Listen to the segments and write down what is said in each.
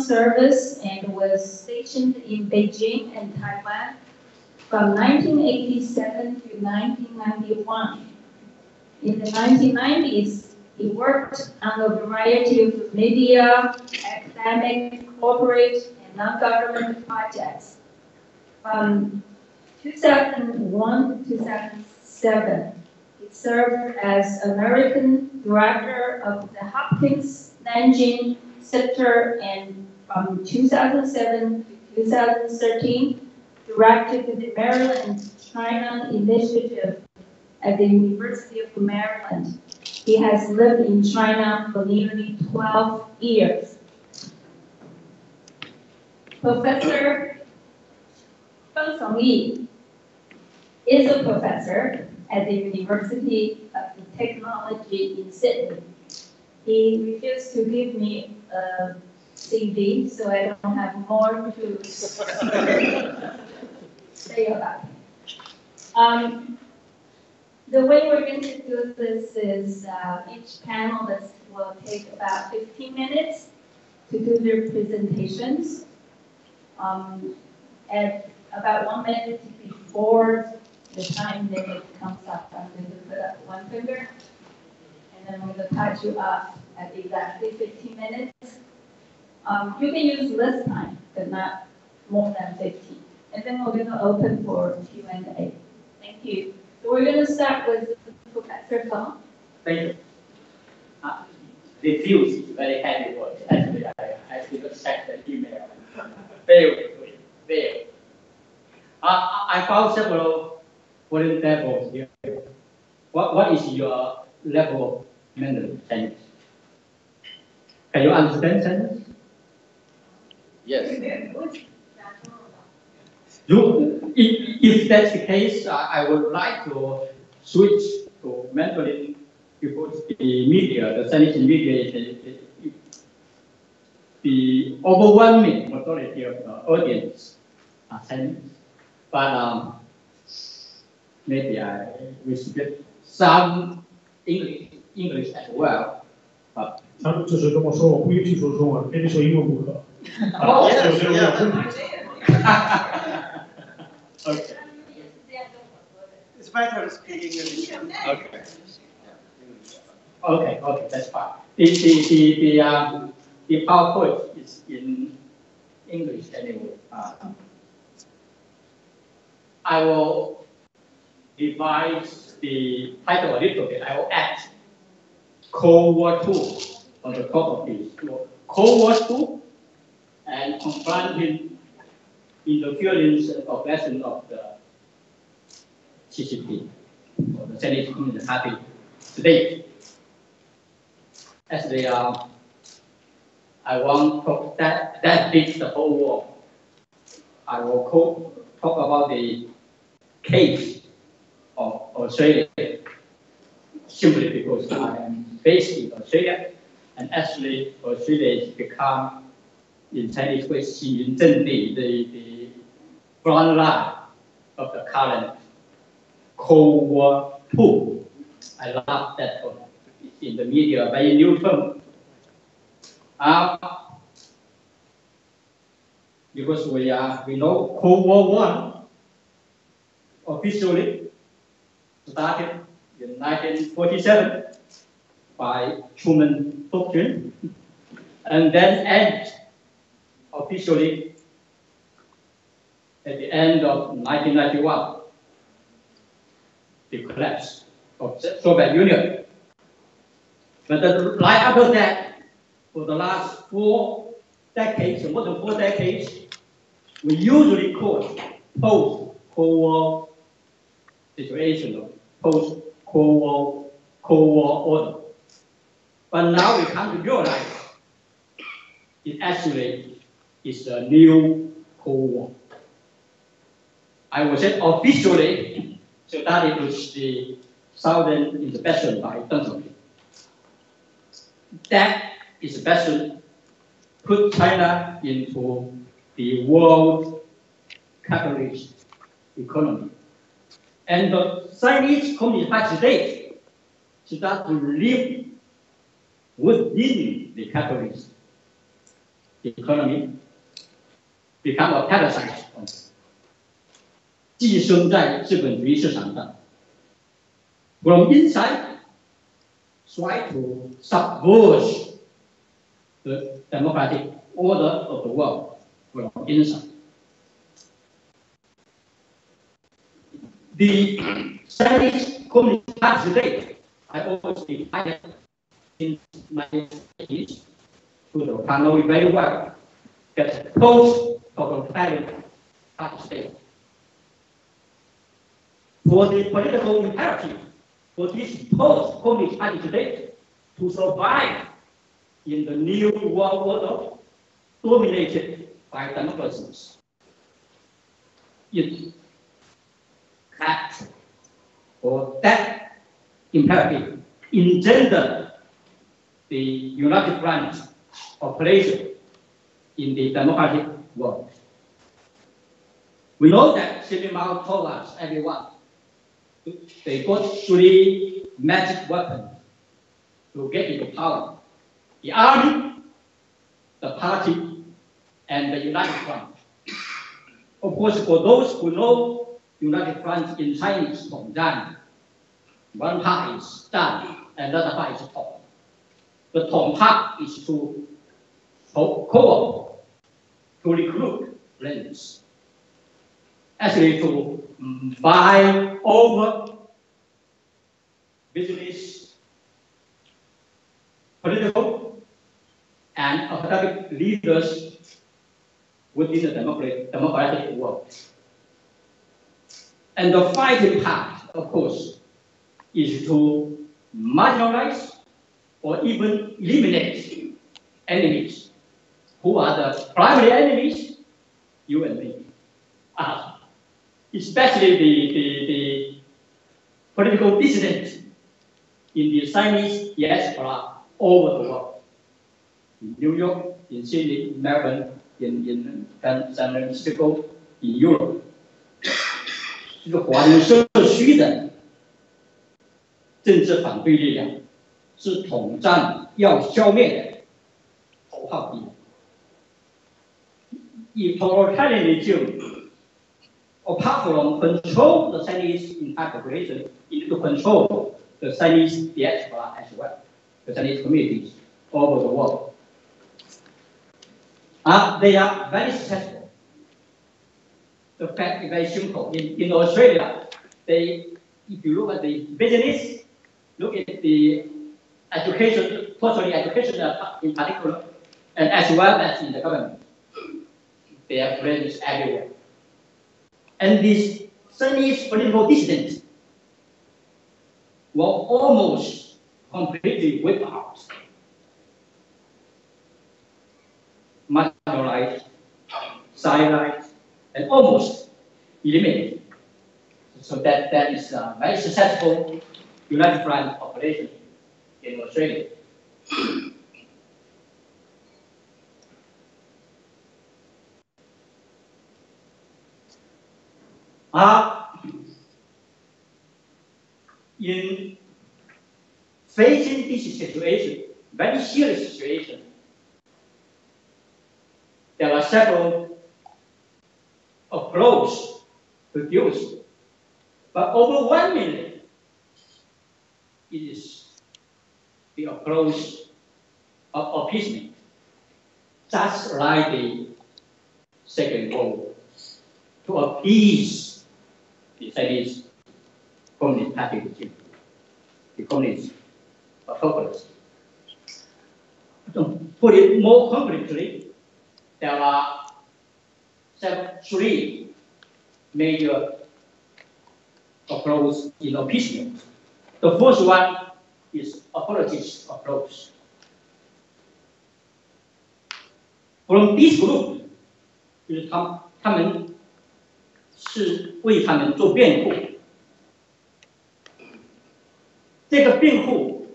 service and was stationed in Beijing and Taiwan from 1987 to 1991. In the 1990s, he worked on a variety of media, academic, corporate, and non-government projects. From 2001 to 2007, he served as American Director of the Hopkins Nanjing Center, and from 2007 to 2013, directed the Maryland China Initiative at the University of Maryland. He has lived in China for nearly 12 years. Professor Feng Songyi is a professor at the University of Technology in Sydney. He refused to give me a CV, so I don't have more to say about it. The way we're going to do this is each panelist will take about 15 minutes to do their presentations. At about 1 minute before the time limit comes up, I'm going to put up one finger, and then I'm going to touch you off at exactly 15 minutes. You can use less time, but not more than 15. And then we're going to open for Q&A. Thank you. So we're going to start with Professor Feng. Thank you. Refuse is very heavy word. Actually, I did not check the email. Very. I found several foreign levels here. What is your level of Mandarin Chinese? Can you understand Chinese? Yes. If that's the case, I would like to switch to Mandarin because the media, the Chinese media, the overwhelming majority of the audience are Chinese. But maybe I will speak some English as well. 他就是跟我说，我不允许说中文，非得说英文不可。就是有点公平。Okay. It's better to speak English. Okay, that's fine. The PowerPoint is in English anyway. I will revise the title a little bit. I will add Cold War II on the top of this. Cold War II and confronting interference of lesson of the CCP, or the Chinese Communist Party today. As they are, I want to talk that beats the whole war. I will talk about the case of Australia, simply because I am based in Australia, and actually Australia has become, in Chinese way, the front line of the current Cold War II. I love that one. It's in the media, very new term. Because we know Cold War I officially started in 1947 by Truman Doctrine, and then ended officially at the end of 1991, the collapse of the Soviet Union. But right after that, for the last 4 decades, more than 4 decades, we usually call it post-Cold War situation, post-Cold War order. But now we come to realize it actually is a new Cold War. I would say officially started with the Southern intervention by Deng Xiaoping. That intervention put China into the world capitalist economy. And the Chinese Communist Party today start to live within the capitalist economy become a parasite， 寄生在资本主义市场上。From inside, try to subvert the democratic order of the world from inside. The Chinese Communist Party today, I always defined in my speech to the panel very well, that post-totalitarian party state. For the political imperative for this post-Communist party today to survive in the new world order dominated by democracies, it had, or that imperative engendered the United Front operation in the democratic world. We know that Xi Jinping told us, everyone, they got 3 magic weapons to get into power: the army, the party, and the United Front. Of course, for those who know United Front in Chinese, 统战, one part is 战, another part is 统. The 统 part is to co-op, to recruit friends, actually to buy over business, political, and academic leaders within the democratic world. And the fighting part, of course, is to marginalize or even eliminate enemies. Who are the primary enemies? You and me. Especially the political dissidents in the Chinese diaspora over the world. In New York, in Sydney, in Melbourne, in San Francisco, in Europe. 这个华人社区的政治反对力量是统战要消灭的头号敌人。If totalitarianism, apart from control the Chinese entire population, it need to control the Chinese diaspora as well, the Chinese communities all over the world. They are very successful. The fact is very simple. In Australia, if you look at the business, look at the education, tertiary education in particular, and as well as in the government, they have friends everywhere. And these Chinese political dissidents were almost completely wiped out, marginalized, silenced, and almost eliminated. So that is a very successful United Front operation in Australia. In facing this situation, very serious situation, there are several approaches to deal with it. But overwhelmingly, it is the approach of appeasement, just like the Second World War, to appease the Chinese Communist Party regime, the communist autocracy. To put it more concretely, there are 3 major approaches in appeasement. The first one is apologist approach. From this group, 就是他们是为他们做辩护。这个辩护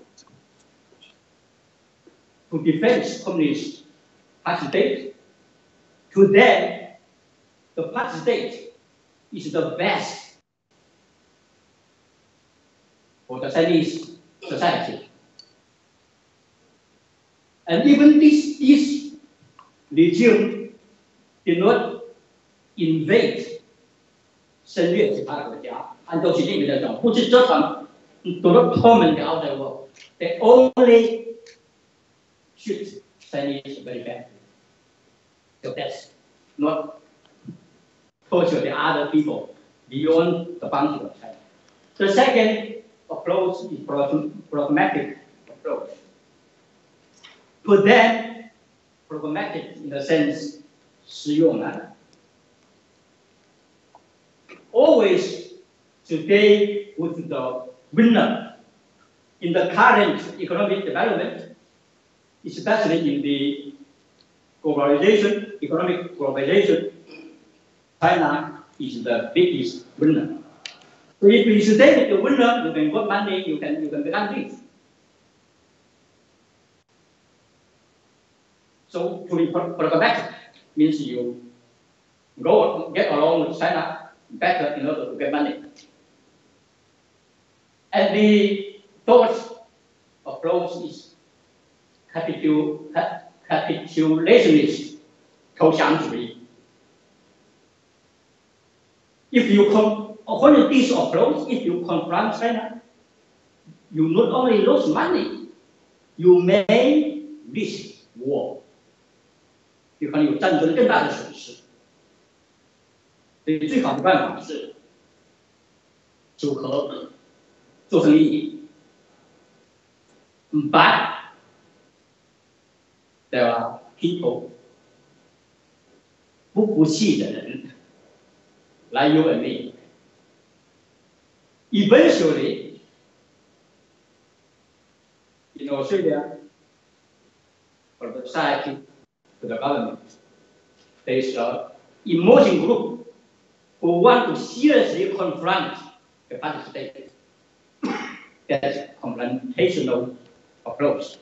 to defend communist party state, to them, the party state is the best for the Chinese society. And even this regime did not invade 侵略其他国家，按照习近平的讲，不是折腾 do not torment the outer world. They only shoot Chinese very badly. So that's not torture the other people beyond the boundary of China. The second approach is pragmatic approach. For them, pragmatic in the sense 实用的 always today with the winner in the current economic development, especially in the globalization, economic globalization, China is the biggest winner. So if you stay with the winner, you can get money, you can become rich. So to be pragmatic means you go get along with China better in order to get money. And the third approach is capitulationist 投降主义. If you according to this approach, if you confront China, you not only lose money, you may risk war. 有可能有战争更大的损失。所以最好的办法是组合做生意，把对吧 ？people 不服气的人来 you and me. Eventually, in Australia, for the society, to the government, there is an emerging group who want to seriously confront the party state. That's confrontational approach.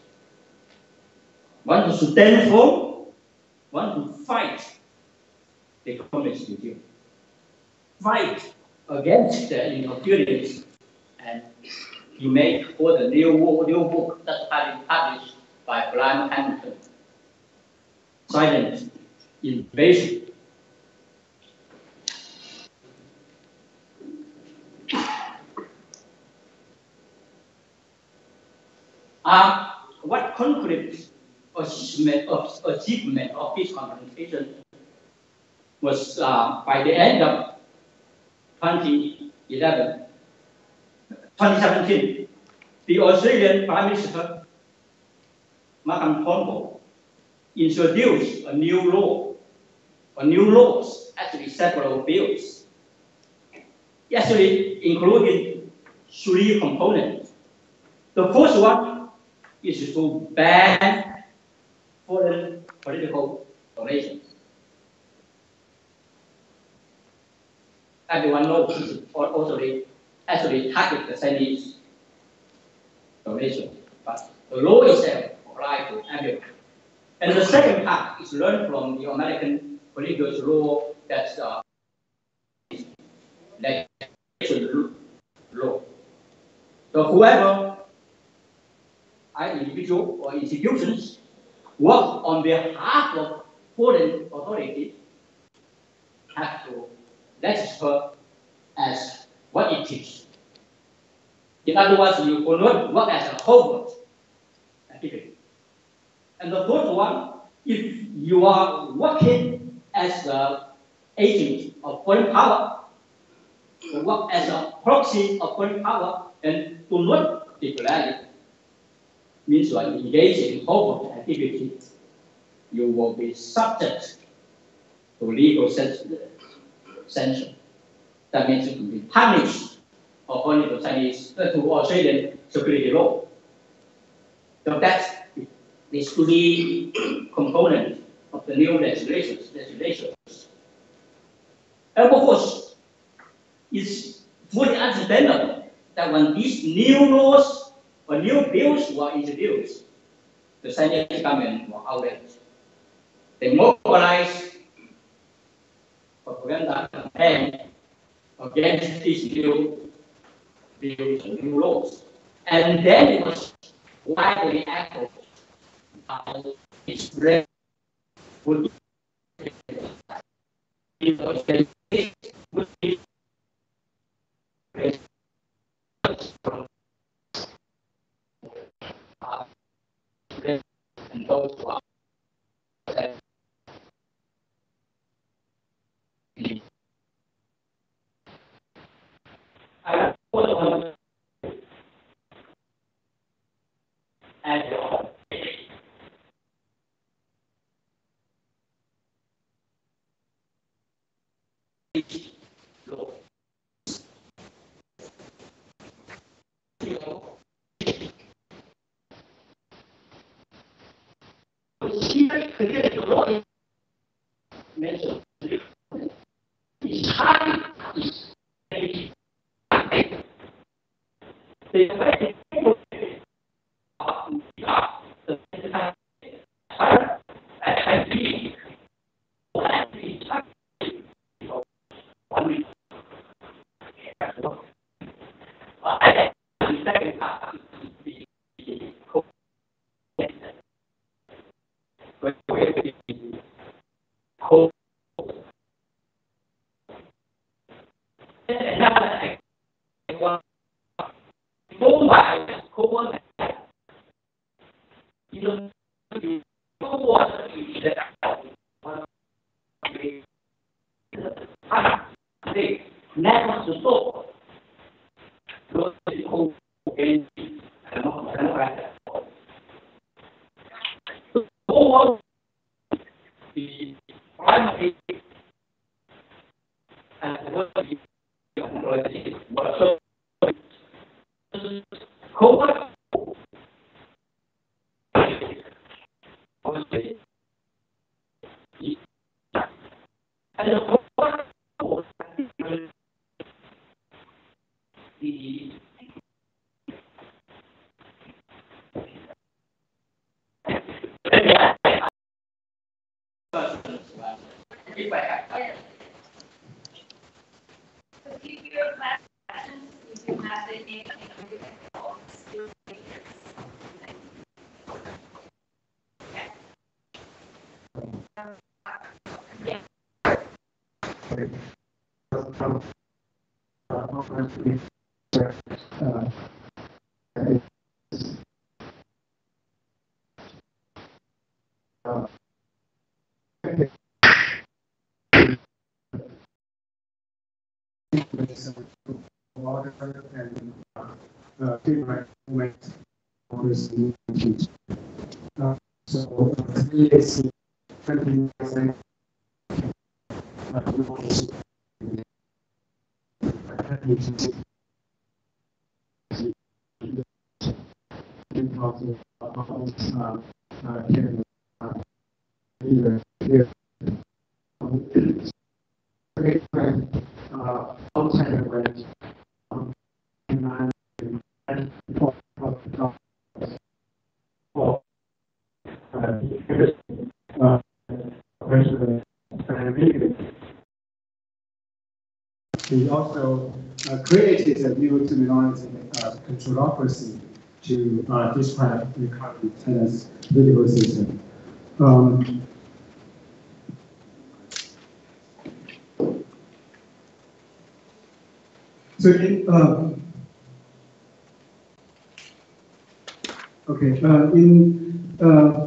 Want to stand for, want to fight the communist regime. Fight against the interference, and you make for the new book that's published by Brian Hamilton. Silent invasion. What concrete achievement of this confrontation was by the end of 2017, the Australian Prime Minister Malcolm Turnbull introduced a new laws, actually several bills, actually including 3 components. The first one is to ban foreign political donations. Everyone knows this also actually target the Chinese donation, but the law itself applies to everyone. And the second part is learned from the American political law that's legislation law. So whoever, either individual or institutions, work on behalf of foreign authorities have to register as what it is. In other words, you will not work as a covert activity. And the third one, if you are working as an agent of foreign power, you work as a proxy of foreign power, and do not declare it, means you are engaged in covert activity, you will be subject to legal sanction. That means you will be punished according to Australian security law. So that's the 3 components of the new legislations. And of course, it's fully understandable that when these new laws or new bills were introduced, the Chinese government were outraged. They mobilized propaganda campaign against these new bills and new laws. And then it was widely echoed by its would and those who are I want to add water and different moments of this teaching. So 3 days, 20%. Outside range, we also created a new terminology, controlocracy, to describe the current tennis political system. So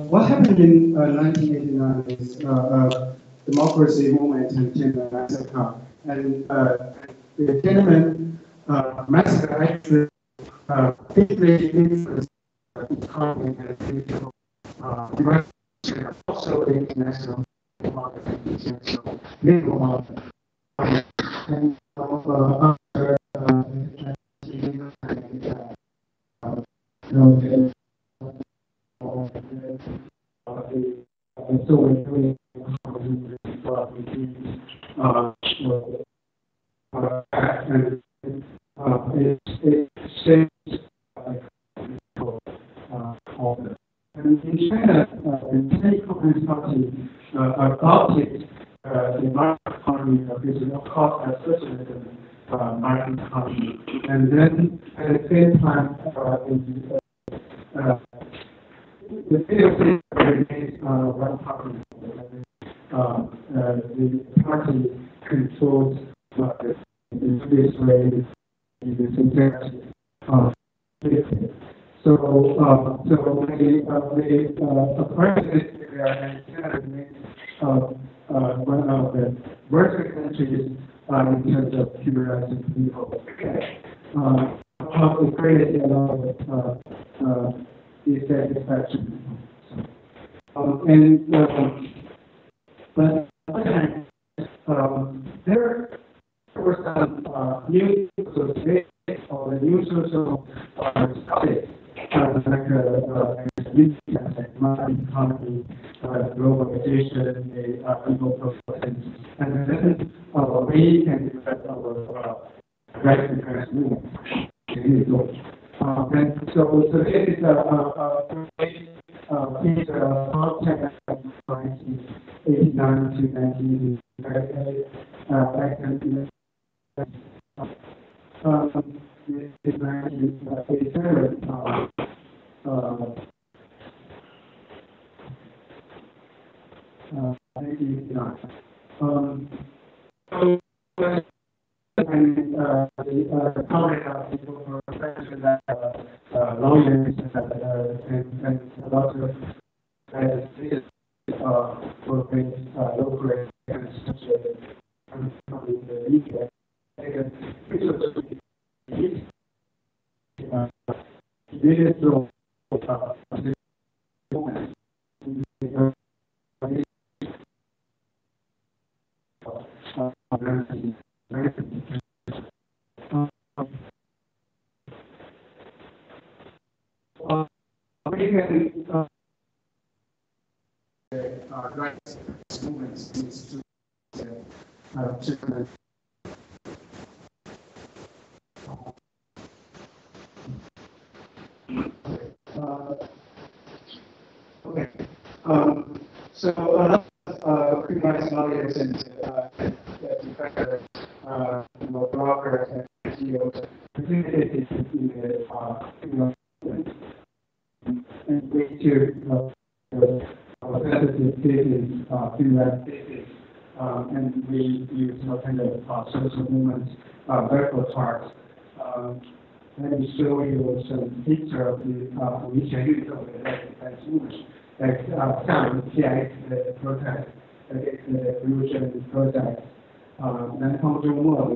what happened in 1989 is democracy movement in Tiananmen massacre, and the Tiananmen massacre actually deeply influenced the economy and political direction, also the international democracy, legal market, and so we're doing and in China, the Communist Party adopted the market economy because of cost as socialism market economy, and then at the same time the field remains one party. the party controls the this way in the sincerity of it. So the president one of the worst countries in terms of humanizing people. It created a lot of dissatisfaction. But there were some new social or the new social studies like market economy, globalization, the equal process, and then we can develop our right to trans movement. And so this is these content of 1989 to 1988, this is 1987. And the comment of people who are mentioned that lawyers and a lot of working locally and such the media. Rights movements needs to okay. So a lot of human rights lawyers and defenders, bloggers and NGOs participated in the and we to sensitive cases, human rights cases, and we use kind of social movement repertoire. Let me show you some picture of the 维权运动的defense movement, like 像 PX 的 protest against the pollution protest, 南方周末的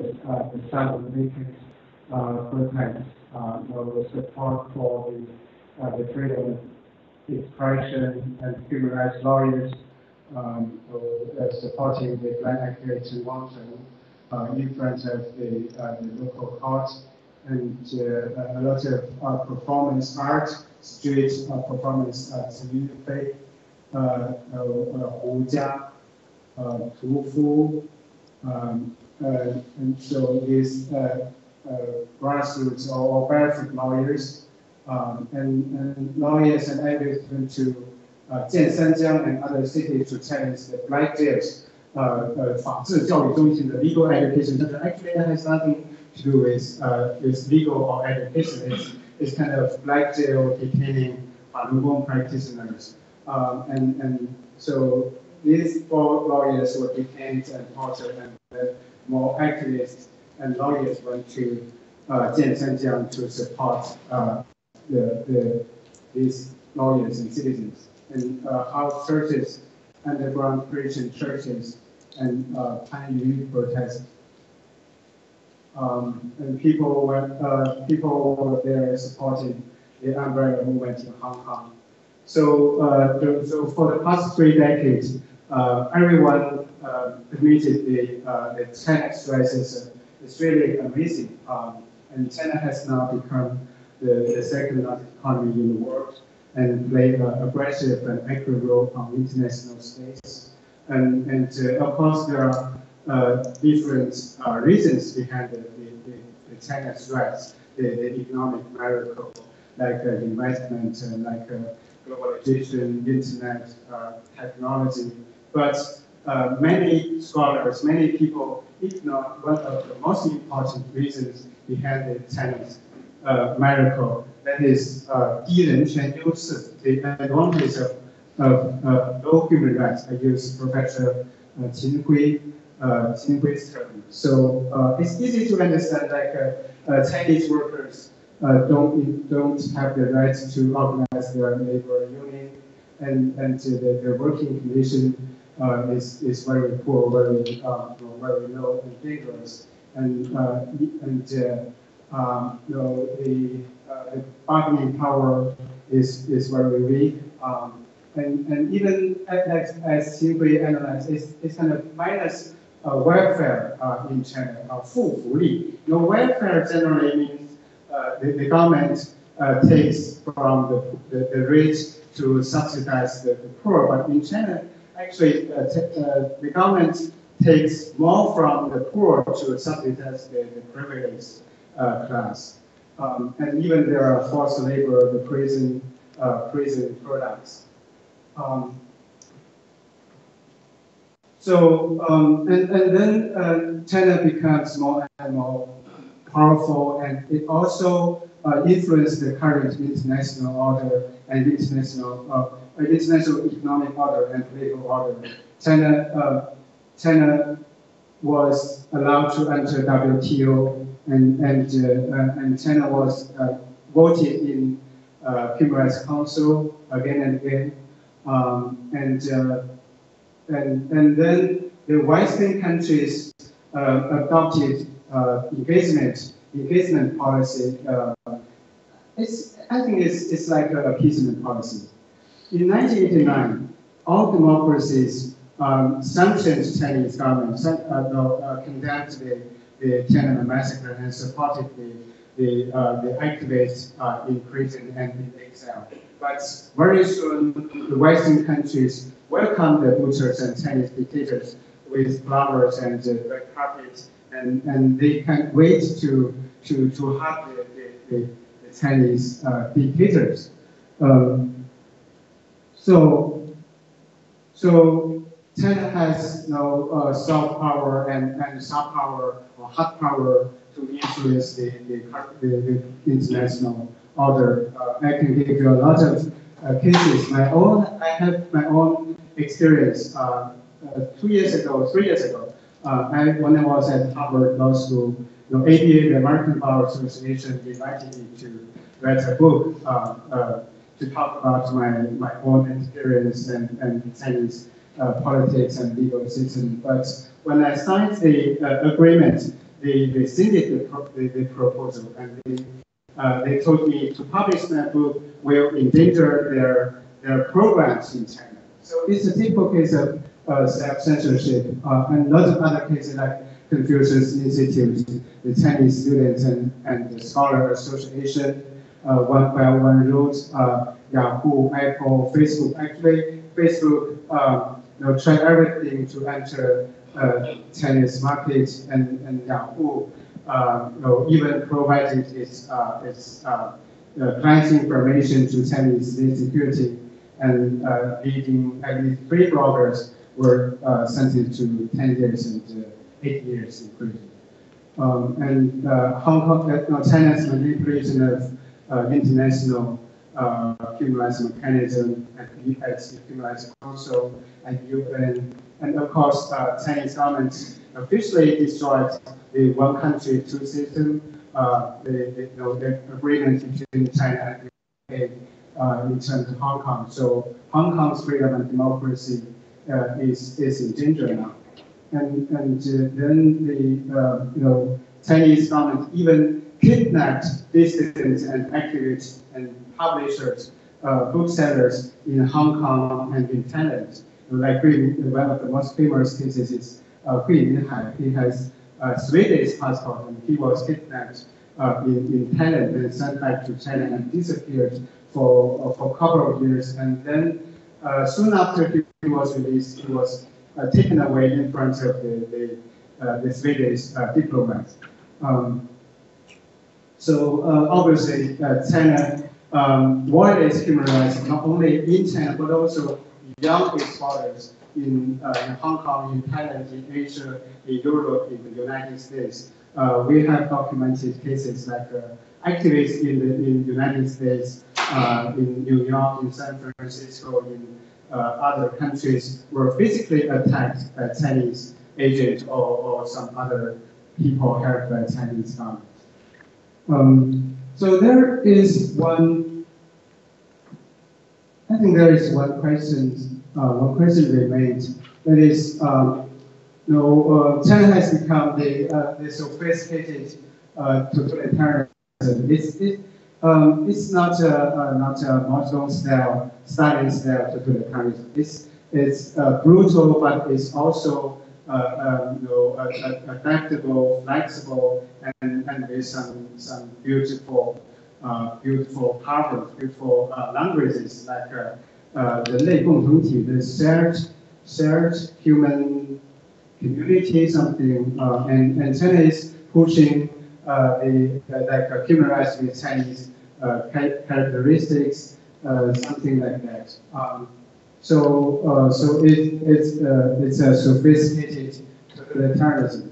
the South American protest, support for the freedom of expression and human rights lawyers, supporting the blind activists who want to influence of the local courts, and a lot of performance art, street performance, community, 胡家, 屠夫, and so these grassroots or barefoot lawyers, and lawyers and activists went to Jiansanjiang and other cities to challenge the black jails, 法治教育中心的 legal education. Actually, that has nothing to do with legal or education. It's kind of black jail detaining Falun Gong practitioners. And so these 4 lawyers were detained and tortured, and more activists and lawyers went to Jiansanjiang to support these lawyers and citizens. And house churches, underground Christian churches, and Panyu protest. And people were there supporting the umbrella movement in Hong Kong. So, so for the past 3 decades, everyone admitted the China's racism. It's really amazing. And China has now become the second largest economy in the world and play an aggressive and active role on international space. And of course, there are different reasons behind the China's rise, the economic miracle, like investment, like globalization, internet, technology. But many scholars, many people ignore one of the most important reasons behind the China's miracle. That is, 低人权优势, the advantage of low human rights. I use Professor Qin Hui's term. So it's easy to understand, like Chinese workers don't have the right to organize their labor union, and their working condition is very poor, very low and dangerous, and the bargaining power is very weak, and even as Xinhui analyzed, it's kind of minus welfare in China, 富福利. Welfare generally means the government takes from the rich to subsidize the poor, but in China, actually, the government takes more from the poor to subsidize the privileged class. And even there are forced labor, the prison products. And then China becomes more and more powerful, and it also influenced the current international order and international economic order and political order. China was allowed to enter WTO, and China was voted in Human Rights Council again and again, and then the Western countries adopted engagement policy. I think it's like an appeasement policy. In 1989, all democracies sanctioned Chinese government, condemned the Tiananmen massacre, and supported the activists in prison and in exile. But very soon, the Western countries welcomed the butchers and Chinese dictators with flowers and red carpets, and they can't wait to hug the Chinese dictators. So China has no soft power and soft power or hard power to influence the international order. I can give you a lot of cases. I have my own experience. 3 years ago, when I was at Harvard Law School, ABA, the American Bar Association, invited me to write a book to talk about my own experience and Chinese politics and legal system. But when I signed the agreement, they rescinded the proposal, and they told me to publish my book will endanger their programs in China. So it's a typical case of self-censorship, and lots of other cases like Confucius Institute, the Chinese Students and the Scholar Association, One Belt, One Road, Yahoo, Apple, Facebook. Actually, Facebook tried everything to enter Chinese market, and Yahoo even provided its client information to Chinese state security, and leading at least 3 bloggers were sentenced to 10 years and 8 years in prison. And Hong Kong, China's manipulation of international human rights mechanism at Human Rights Council and UN, and of course, Chinese government officially destroyed the one country, two system, the agreement between China and the UK in terms of Hong Kong. So Hong Kong's freedom and democracy is in danger now. And then the Chinese government even kidnapped dissidents and activists and publishers, booksellers in Hong Kong and in Thailand. Like one of the most famous cases is Hui Minhai. He has a Swedish passport, and he was kidnapped in Thailand and sent back to China and disappeared for a couple of years. And then soon after he was released, he was taken away in front of the Swedish diplomats. So obviously, China violates human rights not only in China but also young exporters in Hong Kong, in Thailand, in Asia, in Europe, in the United States. We have documented cases like activists in the United States, in New York, in San Francisco, in other countries were physically attacked by Chinese agents or some other people held by Chinese government. So there is one. I think there is one question remains. That is, China has become the sophisticated totalitarianism. It's not a Mao style, Stalin style totalitarianism. It's brutal, but it's also adaptable, flexible, and with some beautiful powers, beautiful languages like 人类共同体 the shared human community, something, and China is pushing human rights with Chinese characteristics, something like that. So it's a sophisticated totalitarianism,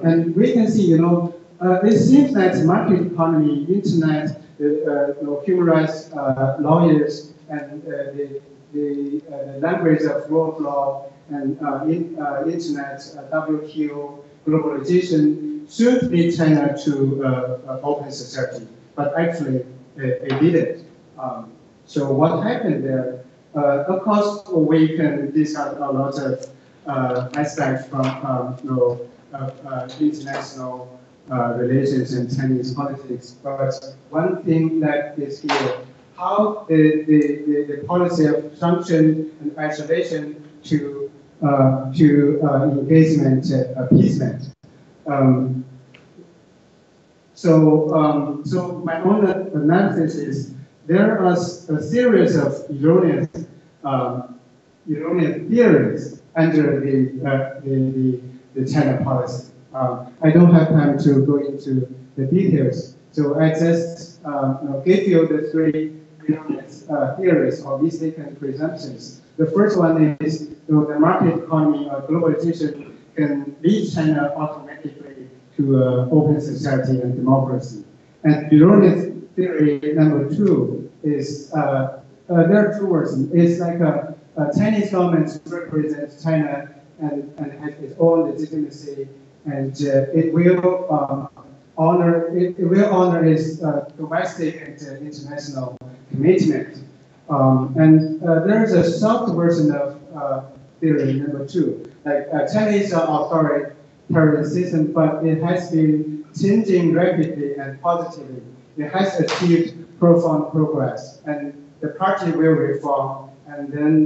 and we can see, it seems that market economy, internet, human rights lawyers, and the language of rule of law and internet, WTO, globalization should lead China to open society, but actually it didn't. So what happened there? Of course, we can discuss a lot of aspects from international relations and Chinese politics, but one thing that is here, how the policy of sanction and isolation to engagement, appeasement. So my own analysis is there are a series of erroneous theories under the China policy. I don't have time to go into the details, so I just give you the three erroneous theories or mistaken presumptions. The first one is the market economy or globalization can lead China automatically to open society and democracy. And erroneous theory number two is there are two words. It's like a Chinese government represents China and has its own legitimacy, and it will honor its domestic and international commitment. And there is a soft version of theory number two. Like Chinese authoritarian system, but it has been changing rapidly and positively. It has achieved profound progress, and the party will reform, and then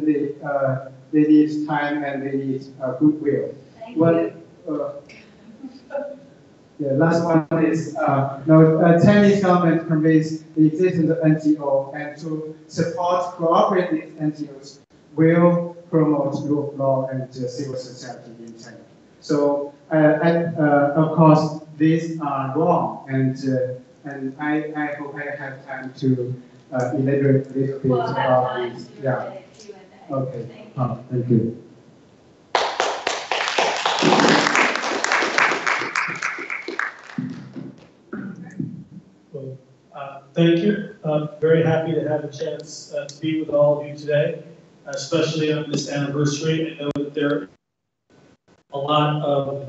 they need time and they need goodwill. The last one is Chinese government permits the existence of NGO, and to support cooperative NGOs will promote rule of law and civil society in China. So, of course, these are wrong, and I hope I have time to elaborate a little bit about these. Yeah. Okay. Thank you. Thank you. Very happy to have a chance to be with all of you today, especially on this anniversary. I know that there are a lot of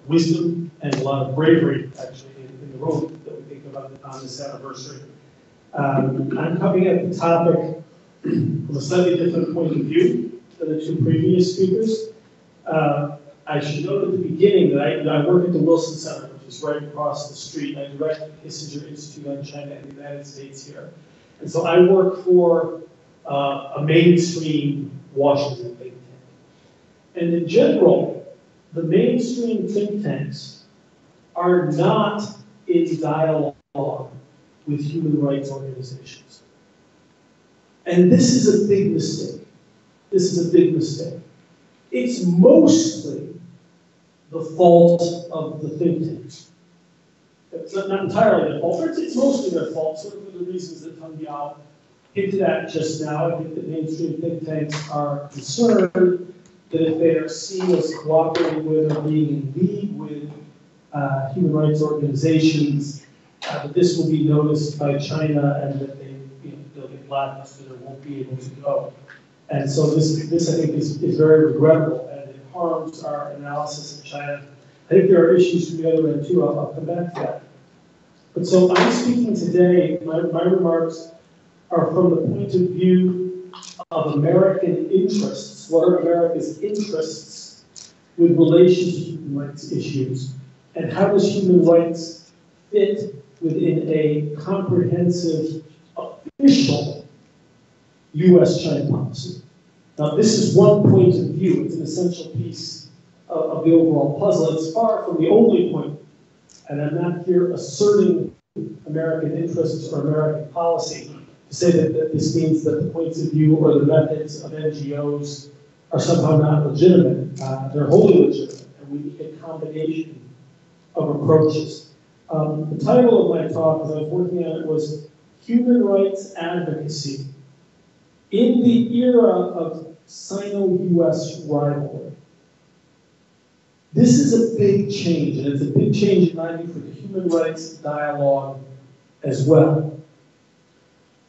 wisdom and a lot of bravery, actually, in the room that we think about on this anniversary. I'm coming at the topic from a slightly different point of view than the two previous speakers. I should note at the beginning that I work at the Wilson Center, which is right across the street. I direct the Kissinger Institute on China in the United States here. And so I work for a mainstream Washington think tank. And in general, the mainstream think tanks are not in dialogue with human rights organizations. And this is a big mistake. This is a big mistake. It's mostly the fault of the think tanks. It's not entirely their fault, it's mostly their fault, sort of for the reasons that Tang Yao hinted at just now. I think that mainstream think tanks are concerned that if they are seen as cooperating with or being in league with human rights organizations, that this will be noticed by China and that they'll get blacklisted or won't be able to go. And so this I think is very regrettable, and it harms our analysis of China. I think there are issues from the other end too. I'll come back to that. But so I'm speaking today, my remarks are from the point of view of American interests. What are America's interests with relation to human rights issues? And how does human rights fit within a comprehensive, official U.S.-China policy? Now, this is one point of view. It's an essential piece of the overall puzzle. It's far from the only point. And I'm not here asserting American interests or American policy to say that this means that the points of view or the methods of NGOs are somehow not legitimate. They're wholly legitimate, and we need a combination of approaches. The title of my talk, as I was working on it, was Human Rights Advocacy in the Era of Sino-US Rivalry. This is a big change, and it's a big change in my view for the human rights dialogue as well.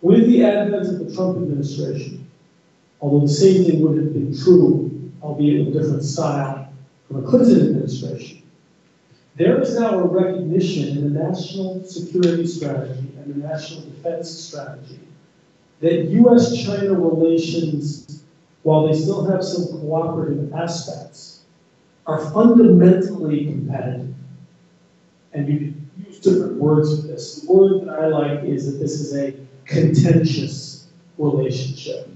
With the advent of the Trump administration, although the same thing would have been true, albeit in a different style, from the Clinton administration, there is now a recognition in the national security strategy and the national defense strategy that U.S.-China relations, while they still have some cooperative aspects, are fundamentally competitive. And you can use different words for this. The word that I like is that this is a contentious relationship.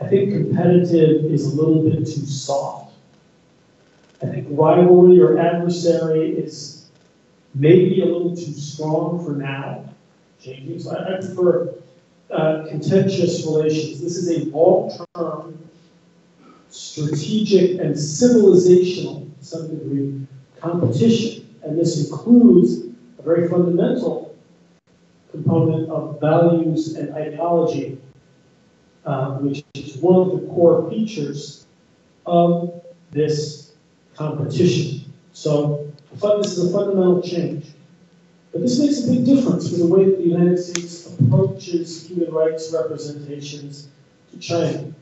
I think competitive is a little bit too soft. I think rivalry or adversary is maybe a little too strong for now. Changing. So I prefer contentious relations. This is a long-term, strategic, and civilizational, to some degree, competition. And this includes a very fundamental component of values and ideology, which is one of the core features of this competition. So this is a fundamental change. But this makes a big difference in the way that the United States approaches human rights representations to China.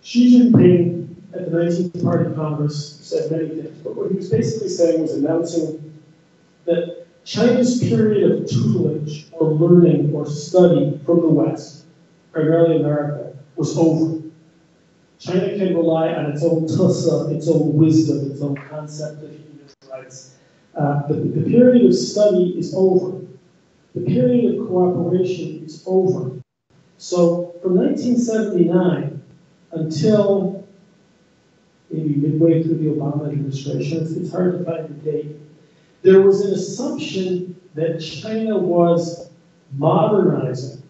Xi Jinping at the 19th Party Congress said many things, but what he was basically saying was announcing that China's period of tutelage or learning or study from the West, primarily America, was over. China can rely on its own tusa, its own wisdom, its own concept of human rights. The period of study is over. The period of cooperation is over. So from 1979 until maybe midway through the Obama administration, it's hard to find the date, there was an assumption that China was modernizing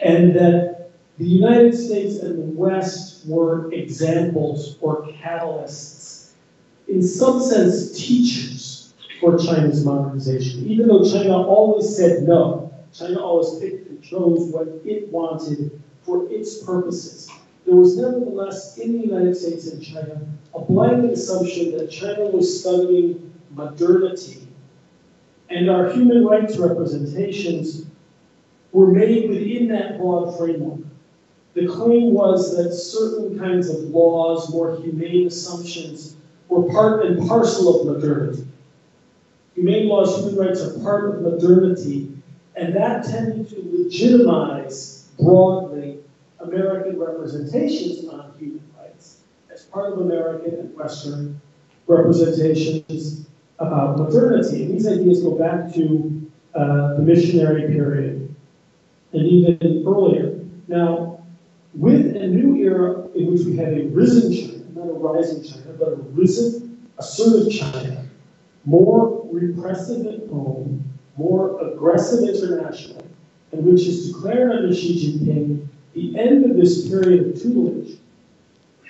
and that the United States and the West were examples or catalysts, in some sense, teachers for China's modernization. Even though China always said no, China always picked and chose what it wanted for its purposes. There was nevertheless, in the United States and China, a blinding assumption that China was studying modernity, and our human rights representations were made within that broad framework. The claim was that certain kinds of laws, more humane assumptions, were part and parcel of modernity. Humane laws, human rights are part of modernity, and that tended to legitimize broadly American representations on human rights as part of American and Western representations about modernity. And these ideas go back to the missionary period and even earlier. Now, with a new era in which we have a risen China, not a rising China, but a risen, assertive China, more repressive at home, more aggressive internationally, and which is declared under Xi Jinping the end of this period of tutelage.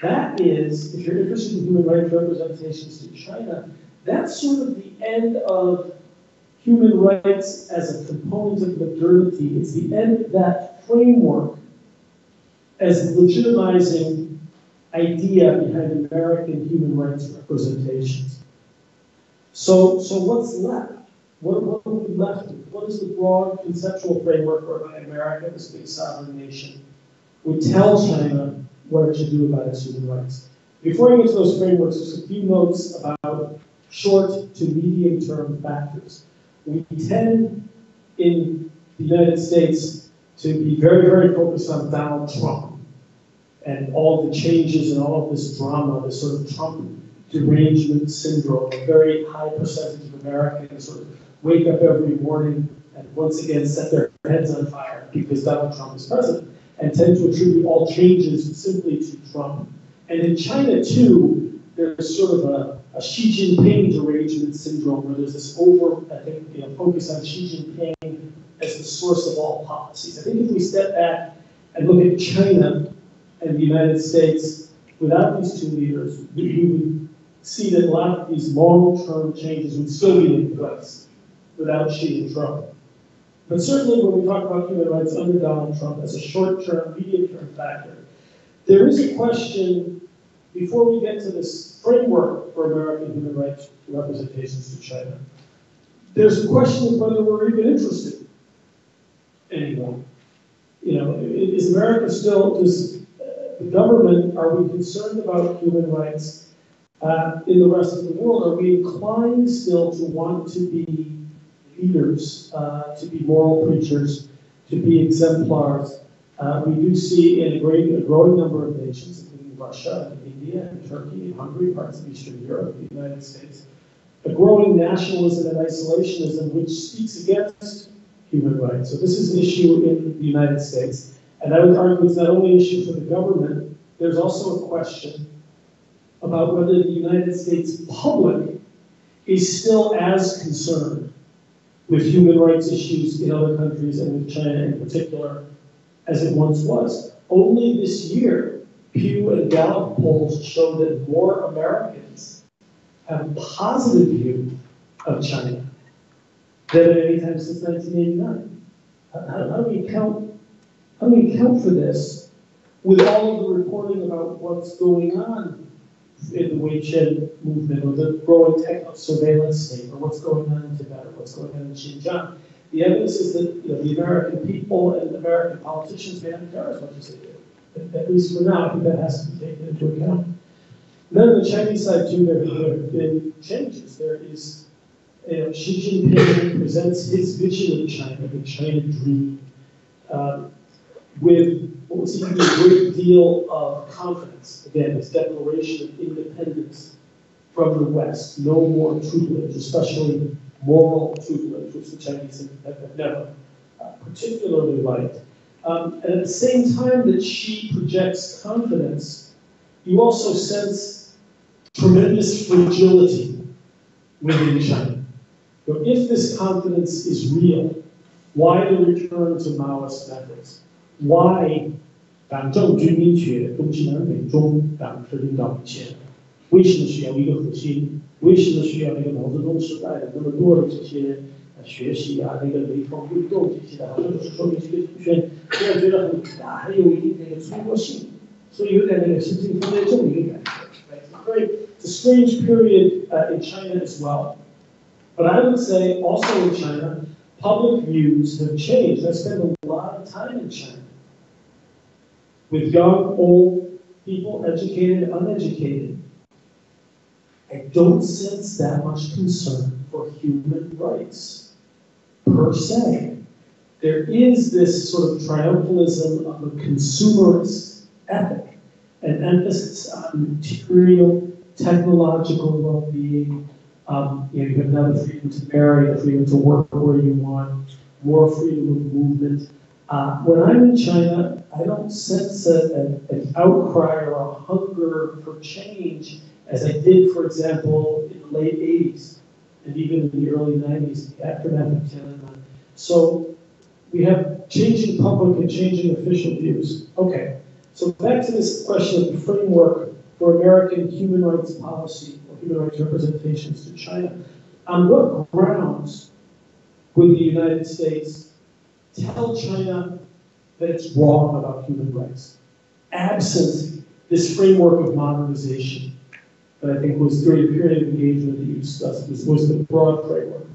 That is, if you're interested in human rights representations in China, that's sort of the end of human rights as a component of modernity. It's the end of that framework as the legitimizing idea behind American human rights representations. So what's left? What are we left with? What is the broad conceptual framework whereby America, this big sovereign nation, would tell China what it should do about its human rights. Before I get to those frameworks, just a few notes about short to medium term factors. We tend in the United States to be very, very focused on Donald Trump and all the changes and all of this drama, this sort of Trump derangement syndrome. A very high percentage of Americans sort of wake up every morning and once again set their heads on fire because Donald Trump is president, and tend to attribute all changes simply to Trump. And in China, too, there's sort of a Xi Jinping derangement syndrome where there's this focus on Xi Jinping as the source of all policies. I think if we step back and look at China and the United States without these two leaders, we would see that a lot of these long-term changes would still be in place without Xi and Trump. But certainly when we talk about human rights under Donald Trump as a short-term, medium-term factor, there is a question, before we get to this framework for American human rights representations to China, there's a question of whether we're even interested anymore. You know, is America still, does the government, are we concerned about human rights in the rest of the world? Are we inclined still to want to be leaders, to be moral preachers, to be exemplars? We do see in a growing number of nations, including Russia, and India, and Turkey, and Hungary, parts of Eastern Europe, the United States, a growing nationalism and isolationism which speaks against human rights. So this is an issue in the United States. And I would argue it's not only an issue for the government, there's also a question about whether the United States public is still as concerned with human rights issues in other countries and with China in particular as it once was. Only this year, Pew and Gallup polls show that more Americans have a positive view of China than at any time since 1989. How do we account for this with all of the reporting about what's going on in the Wei-Chen movement, or the growing tech surveillance state, or what's going on in Tibet, or what's going on in Xinjiang? The evidence is that the American people and American politicians may not care as much as they do. At least for now, I think that has to be taken into account. Then on the Chinese side too, there have been changes. There is, Xi Jinping presents his vision of China, the China dream, with what would seem to be a great deal of confidence. Again, this declaration of independence from the West, no more tutelage, especially moral tutelage, which the Chinese have never particularly liked. And at the same time that Xi projects confidence, you also sense tremendous fragility within China. So if this confidence is real, why the return to Maoist methods? Why 党政军民学东西南北中党是领导一切？为什么需要一个核心？为什么需要那个毛泽东时代的那么多的这些学习啊，那个雷锋运动这些的，好像就是说明这个同学虽然觉得很大，还有一定那个中国性，所以有点那个新兴分裂症的一个感觉。It's a strange period in China as well. But I would say also in China, public views have changed. I spent a lot of time in China with young, old people, educated, uneducated. I don't sense that much concern for human rights, per se. There is this sort of triumphalism of a consumerist ethic, an emphasis on material, technological well-being. You have now the freedom to marry, the freedom to work where you want, more freedom of movement. When I'm in China, I don't sense an outcry or a hunger for change as I did, for example, in the late 80s and even in the early 90s, the aftermath of Tiananmen. So we have changing public and changing official views. Okay, so back to this question of the framework for American human rights policy or human rights representations to China. On what grounds would the United States tell China that it's wrong about human rights, absent this framework of modernization that I think was during the period of engagement that you discussed, was the broad framework?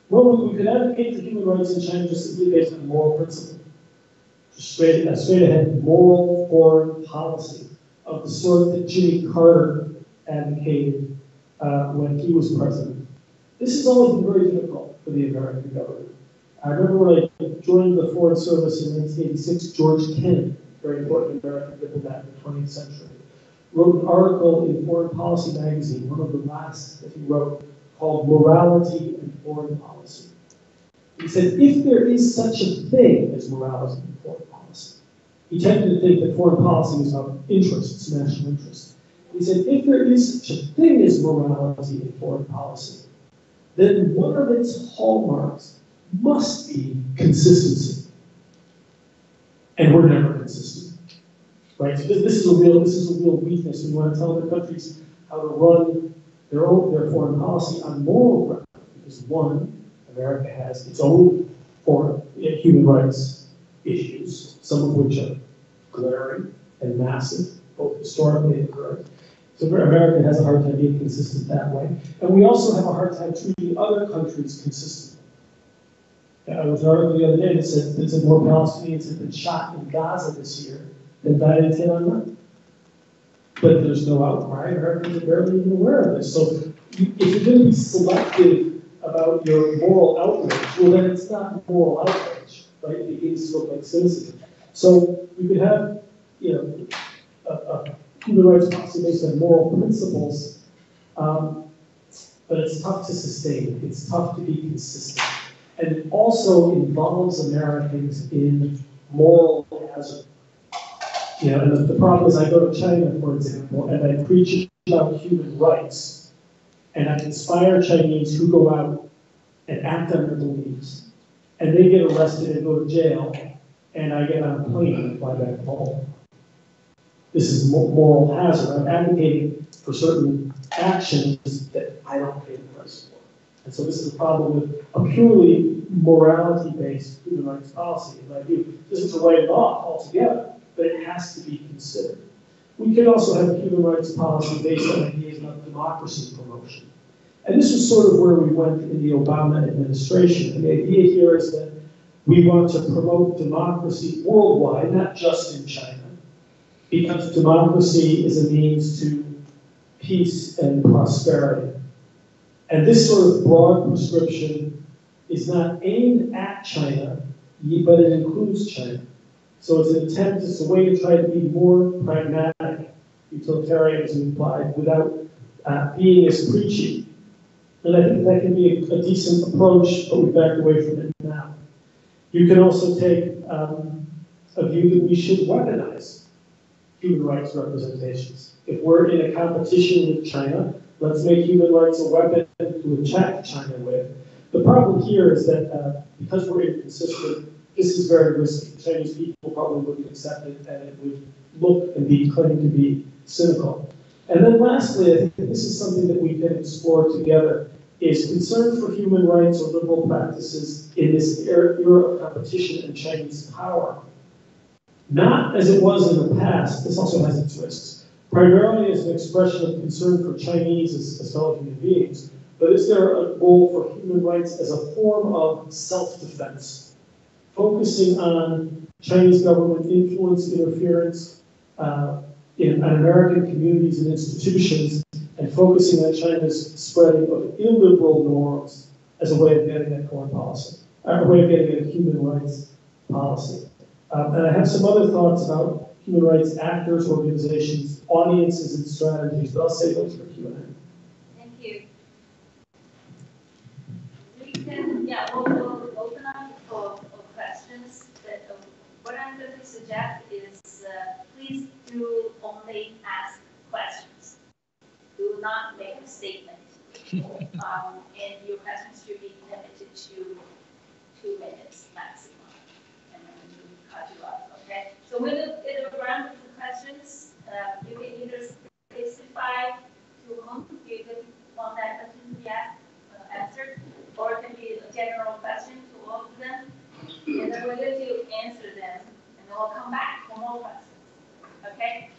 Well, we could advocate for human rights in China just simply based on moral principle. straight ahead moral foreign policy of the sort that Jimmy Carter advocated when he was president. This has always been very difficult for the American government. I remember when I joined the Foreign Service in 1986, George Kennan, very important American diplomat in the 20th century, wrote an article in Foreign Policy magazine, one of the last that he wrote, called Morality and Foreign Policy. He said, if there is such a thing as morality and foreign policy, he tended to think that foreign policy was about interests, national interests. He said, if there is such a thing as morality and foreign policy, then one of its hallmarks must be consistency. And we're never consistent, right? So this is a real weakness. We want to tell the countries how to run their foreign policy on moral ground, because one, America has its own human rights issues, some of which are glaring and massive, both historically and current. So America has a hard time being consistent that way. And we also have a hard time treating other countries consistently. There was an article the other day that said more Palestinians have been shot in Gaza this year than died in Tiananmen. But there's no outcry. Americans are barely even aware of this. So if you're going to be selective about your moral outrage, well, then it's not moral outrage, right? It begins to look like cynicism. So you could have, a human rights policy based on moral principles, but it's tough to sustain. It's tough to be consistent. And it also involves Americans in moral hazard. And the problem is I go to China, for example, and I preach about human rights, and I inspire Chinese who go out and act on their beliefs, and they get arrested and go to jail, and I get on a plane and fly back home. This is moral hazard. I'm advocating for certain actions that I don't pay the price for. And so this is a problem with a purely morality-based human rights policy, in my view. This is to write it off altogether, but it has to be considered. We can also have a human rights policy based on ideas about democracy promotion. And this was sort of where we went in the Obama administration. And the idea here is that we want to promote democracy worldwide, not just in China, because democracy is a means to peace and prosperity. And this sort of broad prescription is not aimed at China, but it includes China. So it's an attempt, it's a way to try to be more pragmatic, utilitarian as implied, without being as preachy. And I think that can be a decent approach, but we've backed away from it now. You can also take a view that we should weaponize human rights representations. If we're in a competition with China, let's make human rights a weapon to attack China with. The problem here is that because we're inconsistent, this is very risky. Chinese people probably wouldn't accept it, and it would look and be claimed to be cynical. And then lastly, I think this is something that we can explore together, is concern for human rights or liberal practices in this era of competition and Chinese power. Not as it was in the past, this also has its risks, primarily as an expression of concern for Chinese as fellow human beings, but is there a role for human rights as a form of self-defense, focusing on Chinese government influence, interference in American communities and institutions, and focusing on China's spreading of illiberal norms as a way of getting at foreign policy, a way of getting at human rights policy. And I have some other thoughts about human rights actors, organizations, audiences, and strategies, but I'll save those for Q&A. Thank you. We can, we'll open up for questions. But, what I'm going to suggest is please do only ask questions. Do not make a statement. And your questions should be limited to 2 minutes maximum. And then we cut you off, okay? So when the round of the questions, you can either specify to whom you want that question to be answered, or it can be a general question to all of them. And then we're going to answer them, and then we'll come back for more questions. Okay?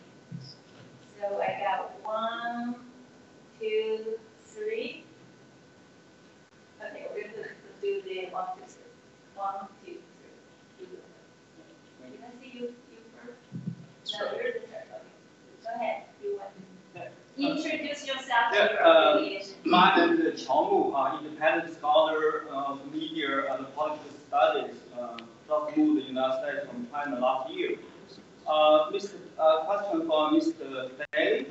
So I got 1, 2, 3. Okay, we're going to do the 1, 2, 3. 1, 2, 3. Ready, guys? you first. No, you're the third. Okay. Go ahead. You want to introduce yourself. My name is Qiao Mu, independent scholar of media and political studies. Just moved to the United States from China last year. Question for Mr. Day.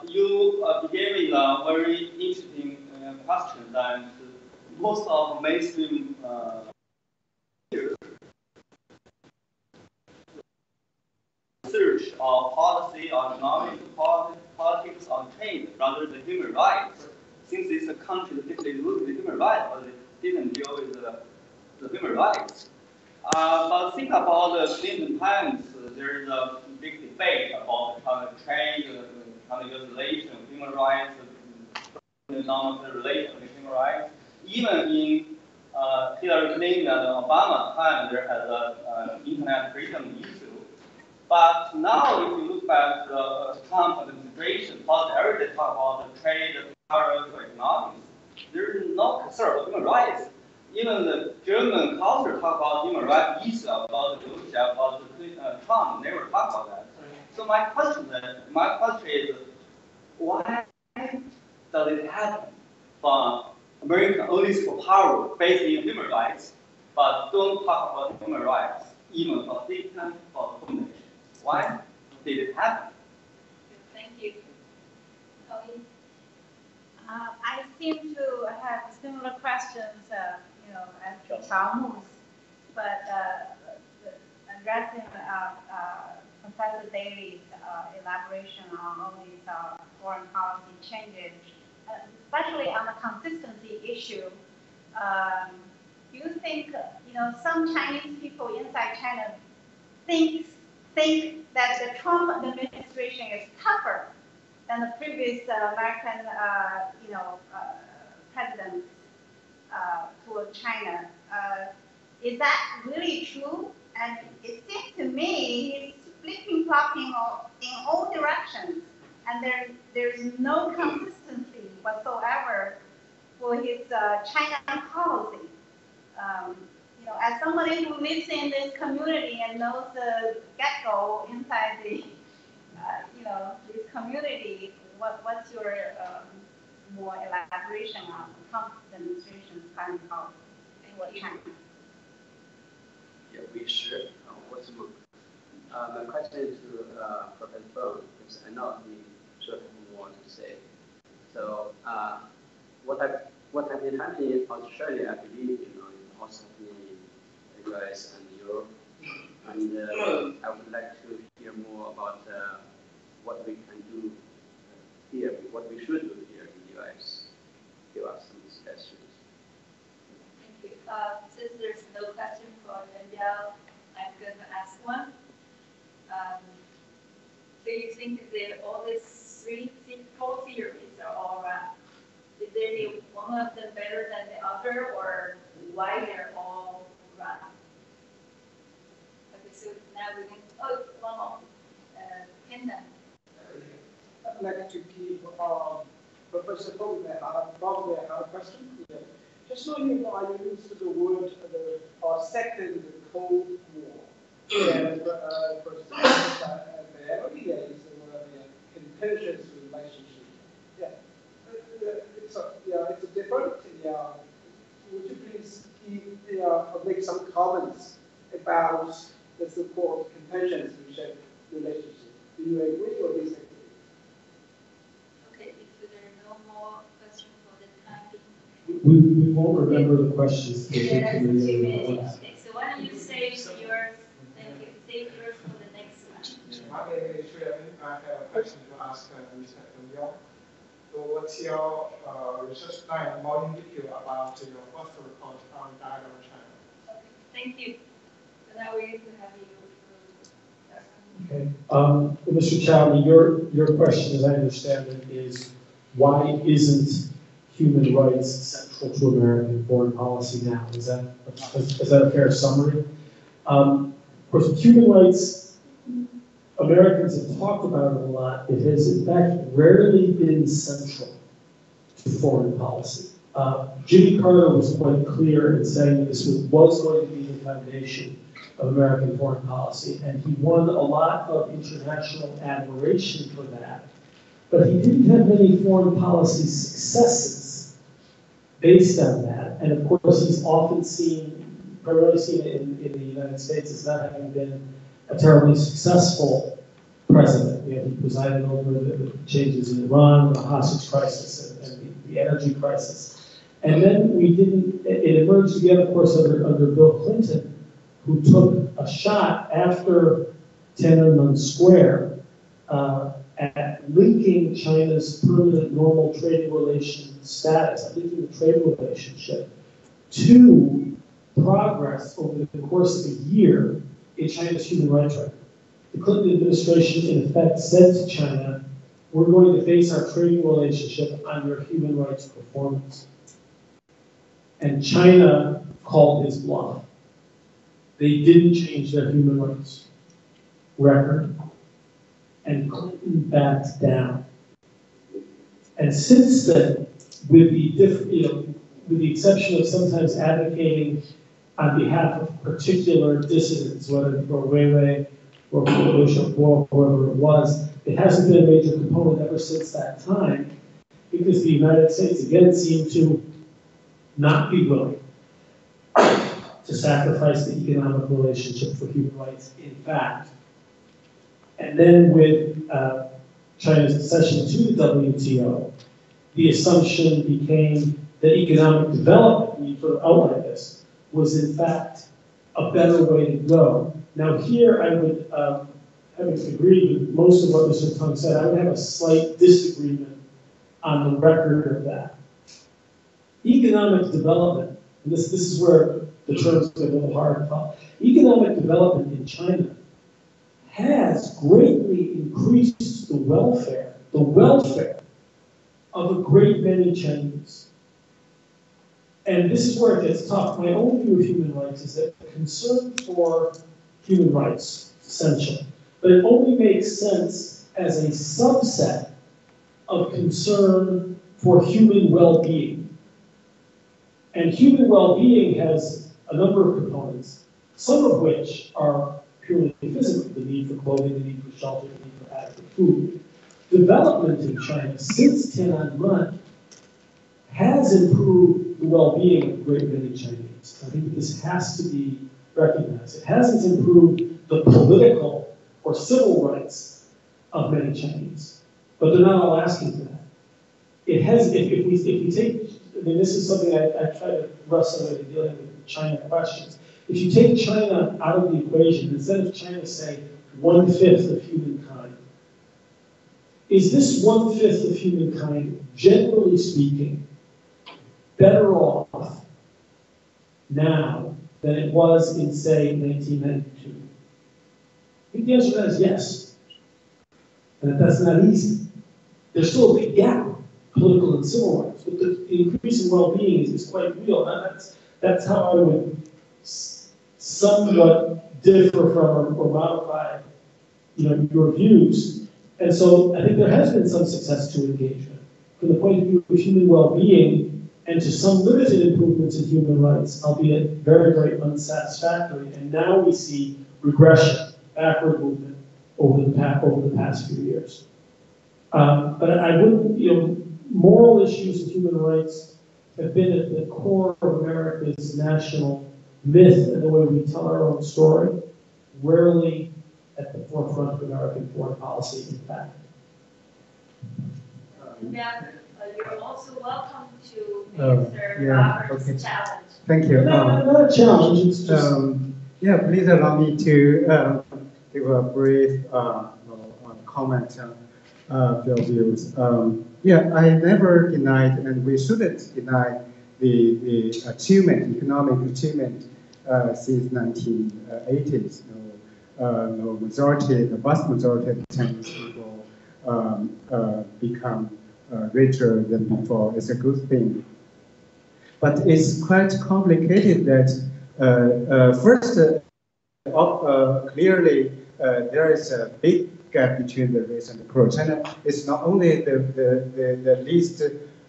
You gave a very interesting question that most of mainstream research or policy or economic politics on trade rather than human rights. Since it's a country that they look at the human rights, but they didn't deal with the human rights. But think about the Clinton times, there is a big debate about trade, relation, human rights, economic relation with human rights. Even in Hillary Clinton and Obama time, there has an internet freedom issue. But now, if you look at the Trump administration, everybody talk about the trade, tariffs, economics. There is no concern of human rights. Even the German culture talk about human rights issues, about Russia, about Trump, never talk about that. So my question is, why does it happen for America only for power based in human rights, but don't talk about human rights, even for citizens, for the nation? Why did it happen? Thank you. I seem to have similar questions, as Qiao Mu's, but addressing Professor Daly's elaboration on all these foreign policy changes, especially on the consistency issue. Do you think, some Chinese people inside China think that the Trump administration is tougher than the previous American, presidents toward China? Is that really true? And it seems to me he's flipping-flopping in all directions, and there's no consistency whatsoever for his China policy. As somebody who lives in this community and knows the get-go inside the, this community, what's your more elaboration on Trump administration's current policy toward China? Yeah, we should. My question is to Professor Feng, because I know he should have more to say. So, what has been happening in Australia, I believe, is also happening in the US and Europe. And I would like to hear more about what we can do here, what we should do here in the US. Give us some suggestions. Thank you. Since there's no question for Danielle, I'm going to ask one. Do you think that all these four theories are all right? Is there one of them better than the other, or why they're all right? Okay, so now we can. Oh, one more. Kendall. I'd like to give Professor Feng probably another question. Yeah. Just so you know, I used the word second Cold War. And first, the early days were the contentious relationship. Yeah. It's a different. Would you please make some comments about the so-called contentious relationship? Do you agree or disagree? Okay, if there are no more questions for the time We being. won't remember the questions. Yeah, that's 2 minutes. Okay, so why don't you save yours? Thank you. Save yours for the next one. My name is Shuyan. I have a question to ask Mr. Danielle. So what's your research plan more in detail about your first report on dialogue in China? Okay, thank you. So now we need to have you. Okay. Mr. Chowdhury, your question, as I understand it, is why isn't human rights central to American foreign policy now? Is that a fair summary? Of course, human rights, Americans have talked about it a lot. It has, in fact, rarely been central to foreign policy. Jimmy Carter was quite clear in saying this was going to be the foundation of American foreign policy, and he won a lot of international admiration for that. But he didn't have many foreign policy successes based on that. And of course, he's often seen, primarily seen in the United States as not having been a terribly successful president. You know, he presided over the changes in Iran, the hostage crisis, and the energy crisis. And then it emerged again, of course, under Bill Clinton, who took a shot after Tiananmen Square at linking China's permanent normal trading relation status, linking the trade relationship, to progress over the course of a year in China's human rights record. The Clinton administration, in effect, said to China, we're going to base our trading relationship on your human rights performance. And China called his bluff. They didn't change their human rights record, and Clinton backed down. And since then, with the exception of sometimes advocating on behalf of particular dissidents, whether it were Weiwei or Bush or whoever it was, it hasn't been a major component ever since that time, because the United States again seemed to not be willing to sacrifice the economic relationship for human rights, in fact. And then with China's accession to the WTO, the assumption became that economic development, we sort of outlined this, was in fact a better way to go. Now here I would, having agreed with most of what Mr. Tung said, I would have a slight disagreement on the record of that. Economic development, and this is where the terms get a little hard. Economic development in China has greatly increased the welfare of a great many Chinese. And this is where it gets tough. My own view of human rights is that concern for human rights is essential, but it only makes sense as a subset of concern for human well-being. And human well-being has a number of components, some of which are purely physical, the need for clothing, the need for shelter, the need for adequate food. Development in China since Tiananmen has improved the well-being of a great many Chinese. I think that this has to be recognized. It hasn't improved the political or civil rights of many Chinese, but they're not all asking for that. It has, if we take, I mean, this is something I try to wrestle with in dealing with China questions. If you take China out of the equation, instead of China saying 1/5 of humankind, is this 1/5 of humankind, generally speaking, better off now than it was in, say, 1992? I think the answer to that is yes. And that's not easy. There's still a big gap, political and civil rights, but the increase in well-being is quite real. And that's how I would somewhat differ from or modify, your views. And so I think there has been some success to engagement from the point of view of human well-being, and to some limited improvements in human rights, albeit very, very unsatisfactory. And now we see regression, backward movement over the past few years. But I wouldn't, moral issues of human rights have been at the core of America's national myth and the way we tell our own story, rarely at the forefront of American foreign policy, in fact. You're also welcome to answer Robert's challenge. Thank you. Not a challenge, it's just... please allow me to give a brief comment on your views. I never denied, and we shouldn't deny the achievement, economic achievement since 1980s. The vast majority of Chinese people become richer than before. It's a good thing. But it's quite complicated that clearly there is a big gap between the rich and the poor. China is not only the least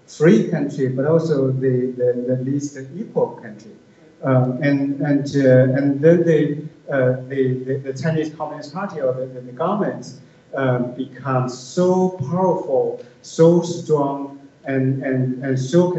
free country, but also the least equal country. And then the Chinese Communist Party or the government becomes so powerful, so strong, and so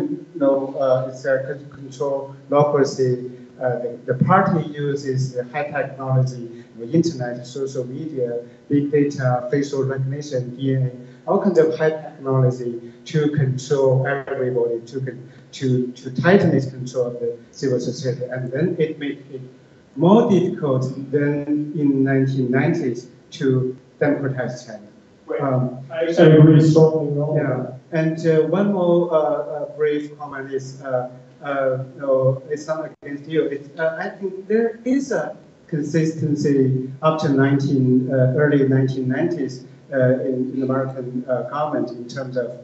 it's a control democracy. The party uses the high technology, the internet, social media, big data, facial recognition, DNA, all kinds of high technology to control everybody, to tighten its control of the civil society, and then it makes it more difficult than in 1990s to democratize China. I agree strongly. Yeah, and one more brief comment is, no, it's not against you. I think there is a consistency up to early 1990s in the American government in terms of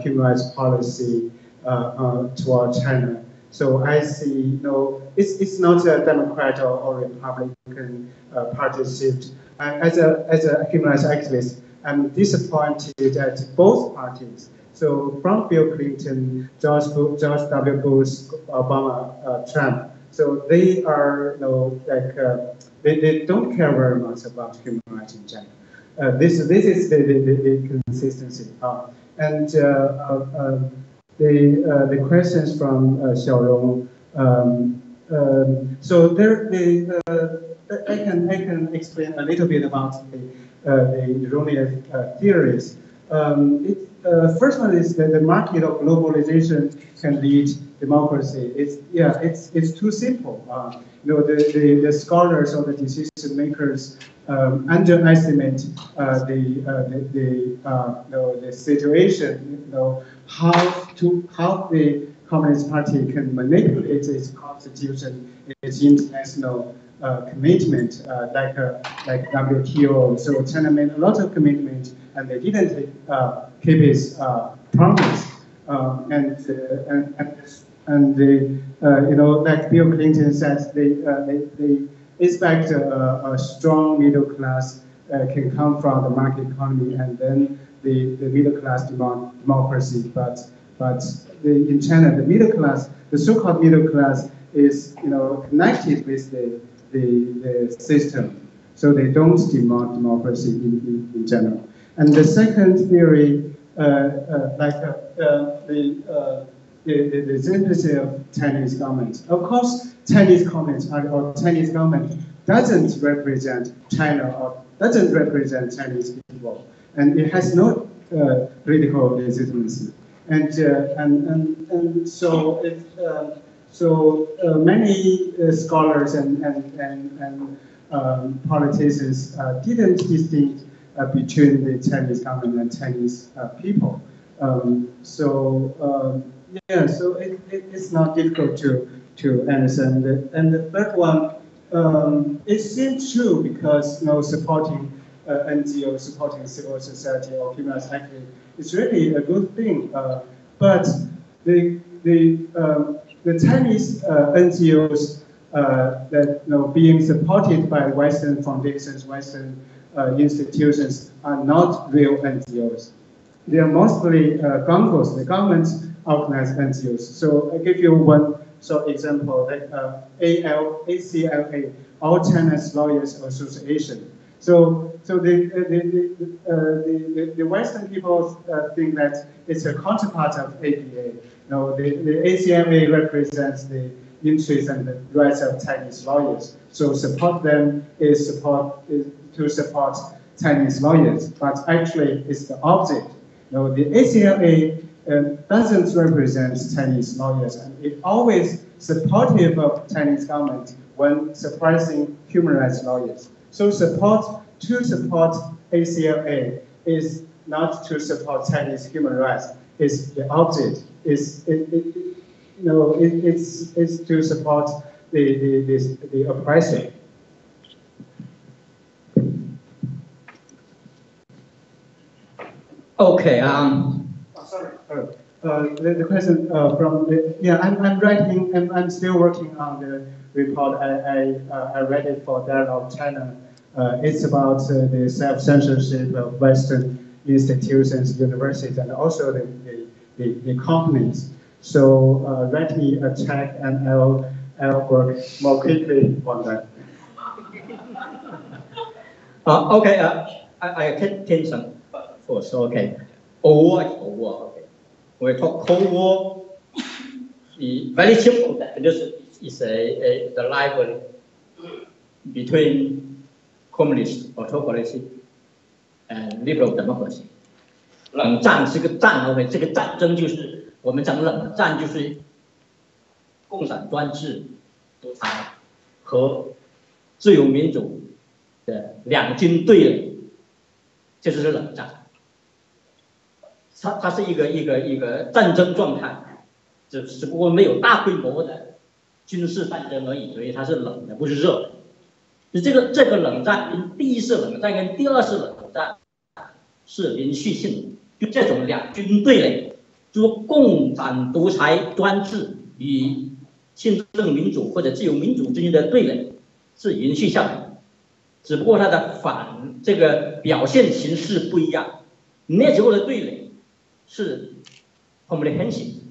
human rights policy toward China. So I see, it's not a Democrat or Republican party shift. As a human rights activist, I'm disappointed at both parties. So from Bill Clinton, George W. Bush, Obama, Trump. So they are, they don't care very much about human rights in China. This is the consistency. And the questions from Xiaorong. So I can explain a little bit about the erroneous theories. First one is that the market of globalization can lead democracy. It's too simple. The scholars or the decision makers underestimate the situation. How the Communist Party can manipulate its constitution, its international commitment, like WTO. So China made a lot of commitment, and they didn't keep its promise. Like Bill Clinton said, they expect a strong middle class can come from the market economy, and then the middle class demand democracy. But in China, the middle class, the so-called middle class, is connected with the system, so they don't demand democracy in general. And the second theory, the sympathy of Chinese government. Of course, Chinese Communist Party or Chinese government doesn't represent China or doesn't represent Chinese people, and it has no political legitimacy. And so many scholars and politicians didn't distinguish between the Chinese government and Chinese people. So it's not difficult to understand. And the third one, it seems true because supporting NGOs, supporting civil society or human rights activists is really a good thing. But the Chinese NGOs that being supported by Western foundations, Western institutions are not real NGOs. They are mostly gongos, the government-organized NGOs. So I give you one example, like ACLA, All China's Lawyers Association. So the Western people think that it's a counterpart of APA. The ACLA represents the interests and the rights of Chinese lawyers. So support them is to support Chinese lawyers, but actually it's the opposite. The ACLA doesn't represent Chinese lawyers, and it always supportive of Chinese government when suppressing human rights lawyers. So to support ACLA is not to support Chinese human rights. It's the opposite. It's to support the oppressor. Okay. Sorry. The question I'm writing, and I'm still working on the report. I read it for Dialogue China. It's about the self-censorship of Western institutions, universities, and also the companies. So let me check, and I'll work more quickly on that. Okay, I can some first. Okay, war. Okay, we talk Cold War. Very simple. This is the rivalry between communist autocracy and liberal democracy. 冷战是个战 ，OK， 这个战争就是我们讲冷战就是共产专制、独裁和自由民主的两军对垒，这就是冷战。它是一个战争状态，只不过没有大规模的军事战争而已，所以它是冷的，不是热的。这个冷战跟第一次冷战跟第二次冷战是连续性的。 就这种两军对垒，就共产独裁专制与宪政民主或者自由民主之间的对垒是延续下来，只不过它的这个表现形式不一样。那时候的对垒是 comprehensive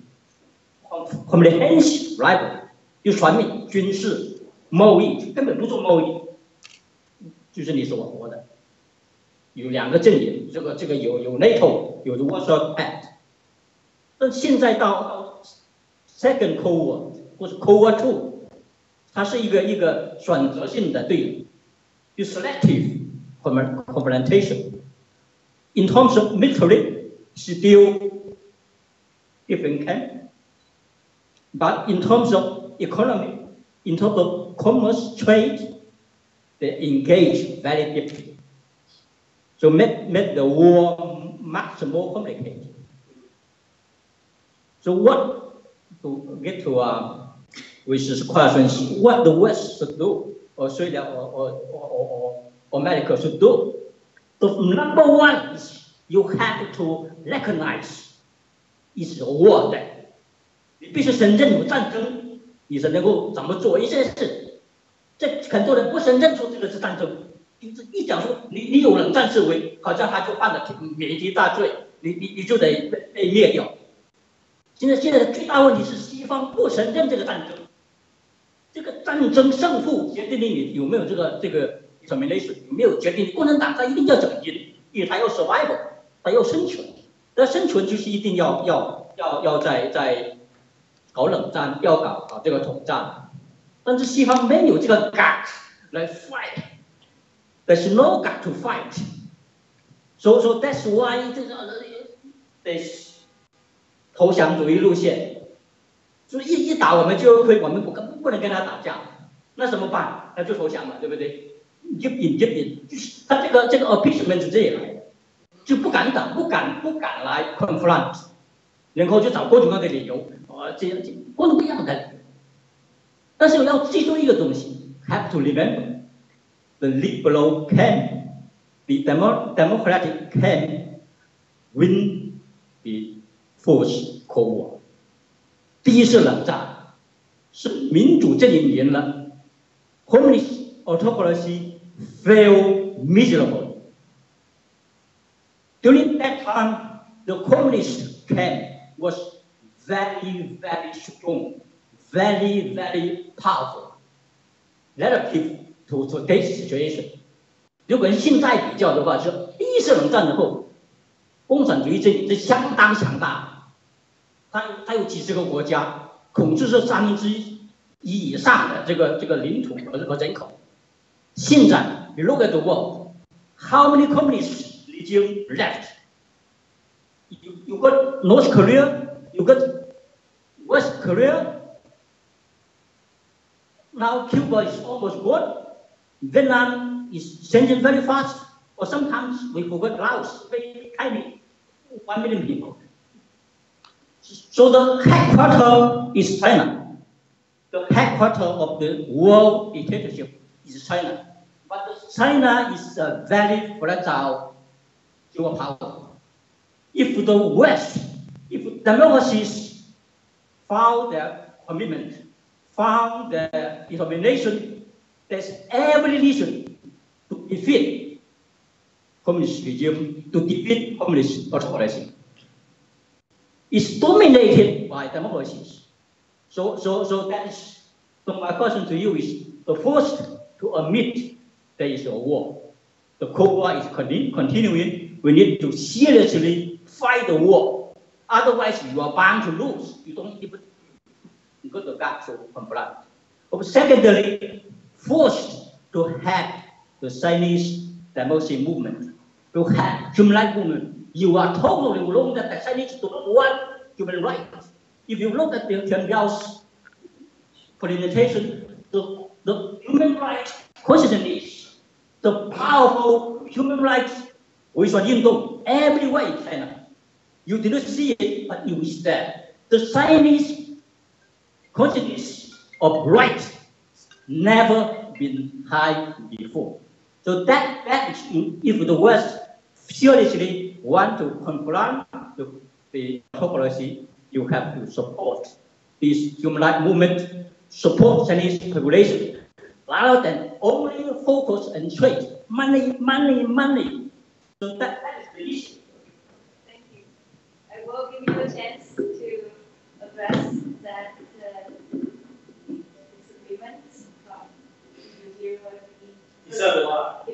rival， 就全面军事贸易根本不做贸易，就是你死我活的。 有两个阵营，这个有 NATO， 有 Warsaw Pact， 但现在到 Second Cold War 或者 Cold War II， 它是一个选择性的对垒，就 selective confrontation。In terms of military, still different camp, but in terms of economy, in terms of commerce, trade, they engage very deeply. So make the war much more complicated. So what to get to with this question, what the West should do, Australia or America should do. The number one is you have to recognize it's a war. 你必须承认有战争，你才能够怎么做一些事。这很多人不承认说这个是战争。 一讲说你有冷战思维，好像他就犯了免敌大罪，你就得被灭掉。现在的最大问题是西方不承认这个战争，这个战争胜负决定你有没有这个 determination， 有没有决定你共产党他一定要整赢，因为他要 survival， 他要生存，那生存就是一定要在搞冷战，要搞这个统战，但是西方没有这个 gut 来 fight。 There's no gut to fight, so that's why this 投降主义路线，所以一打我们就亏，我们不能跟他打架，那怎么办？那就投降了，对不对？一引，就是他这个 appeasement 是这样来的，就不敢打，不敢来 confront， 然后就找各种各样的理由，这样各种各样的理由。但是我要记住一个东西 ，have to remember。 The liberal can, the democratic can win the first Cold War. 第一次冷战是民主阵营赢了 ，communist autocracy failed miserably. During that time, the communist camp was very strong, very powerful, relative. To today's situation， 如果现在比较的话，是第一次冷战之后，共产主义阵营是相当强大，它有几十个国家，控制着1/3以上的这个领土和人口。现在 you look at the world, how many communist regime left? You got North Korea, you got West Korea. Now Cuba is almost gone. Vietnam is changing very fast, or sometimes we forget Laos, very tiny, 1 million people. So the headquarters is China. The headquarters of the world dictatorship is China. But China is a very fragile superpower. If the West, if democracies found their commitment, found their determination, there's every reason to defeat communist regime, to defeat communist autocracy. It's dominated by democracies. So that is So my question to you is, the first to admit there is a war. The Cold War is continuing. We need to seriously fight the war. Otherwise, you are bound to lose. You don't even go to that to confront. But secondly, forced to have the Chinese democracy movement, to have human rights movement. You are totally wrong that the Chinese do not want human rights. If you look at the Tian Biao's presentation, the human rights question is the powerful human rights everywhere in China. You didn't see it, but you is there. The Chinese consciousness of rights never been high before. So that is, if the West seriously want to confront the autocracy, you have to support this human rights movement, support Chinese population, rather than only focus and trade. Money, money, money. So that is the issue. Thank you. I will give you a chance to address that disagreement. He said a lot. So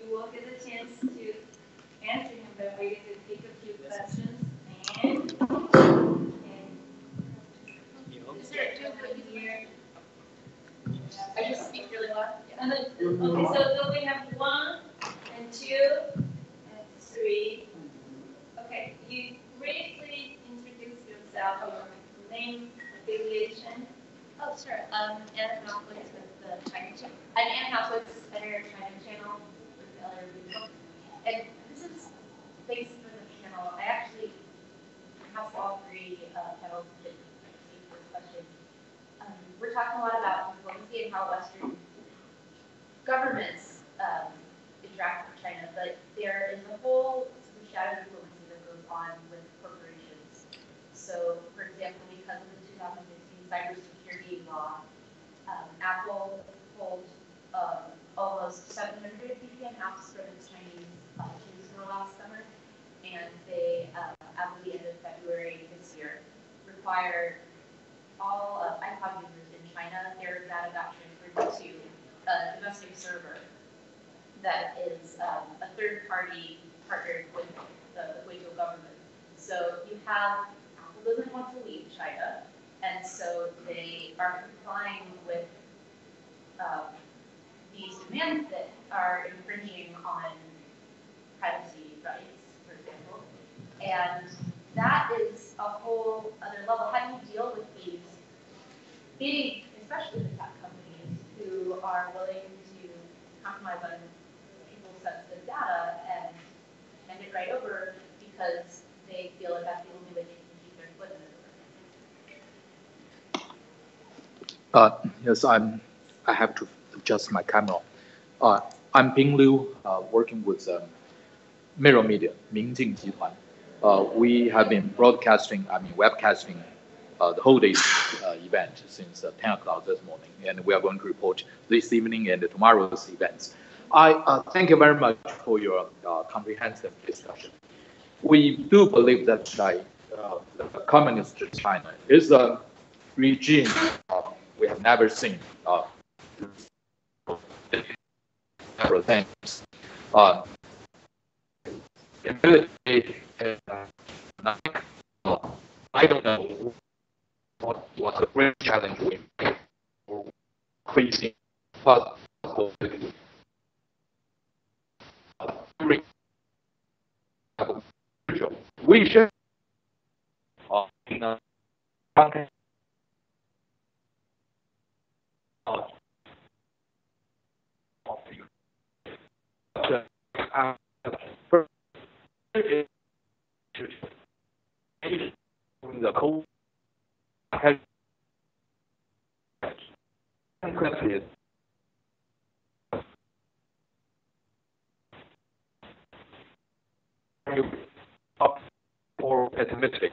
you will get a chance to answer him, but we're going to take a few questions. And is there a gentleman here? I just speak really loud. Okay, so we have 1 and 2 and 3. Okay, you briefly introduce yourself, your name, affiliation. Oh, sure. Anna Houseworks with the China Channel. I'm Anna Houseworks, editor of China Channel with the other people. And this is based for the panel. I actually have all 3 panels that received this question. We're talking a lot about diplomacy and how Western governments interact with China, but there is a whole sort of shadow diplomacy that goes on with corporations. So, for example, because of the 2016 cybersecurity law, Apple pulled almost 700 VPN apps from its Chinese Play Store last summer, and they, as of the end of February this year, required all iPod users in China, their data got transferred to a domestic server that is a third party partnered with the Guizhou government. So you have, Apple doesn't want to leave China, and so they are complying with these demands that are infringing on privacy rights, for example. And that is a whole other level. How do you deal with these big, especially the tech companies, who are willing to compromise on people's sensitive data and hand it right over because they feel like that's the only way they can keep their foot in the door? Yes, I have to adjust my camera. I'm Ping Liu, working with Mirror Media,明镜 集团. We have been broadcasting, webcasting the whole day event since 10 o'clock this morning, and we are going to report this evening and tomorrow's events. I thank you very much for your comprehensive discussion. We do believe that the communist China is a regime we have never seen. Several things. I don't know what the great challenge we face for increasing possibility. We should in a context the cold is up or pessimistic.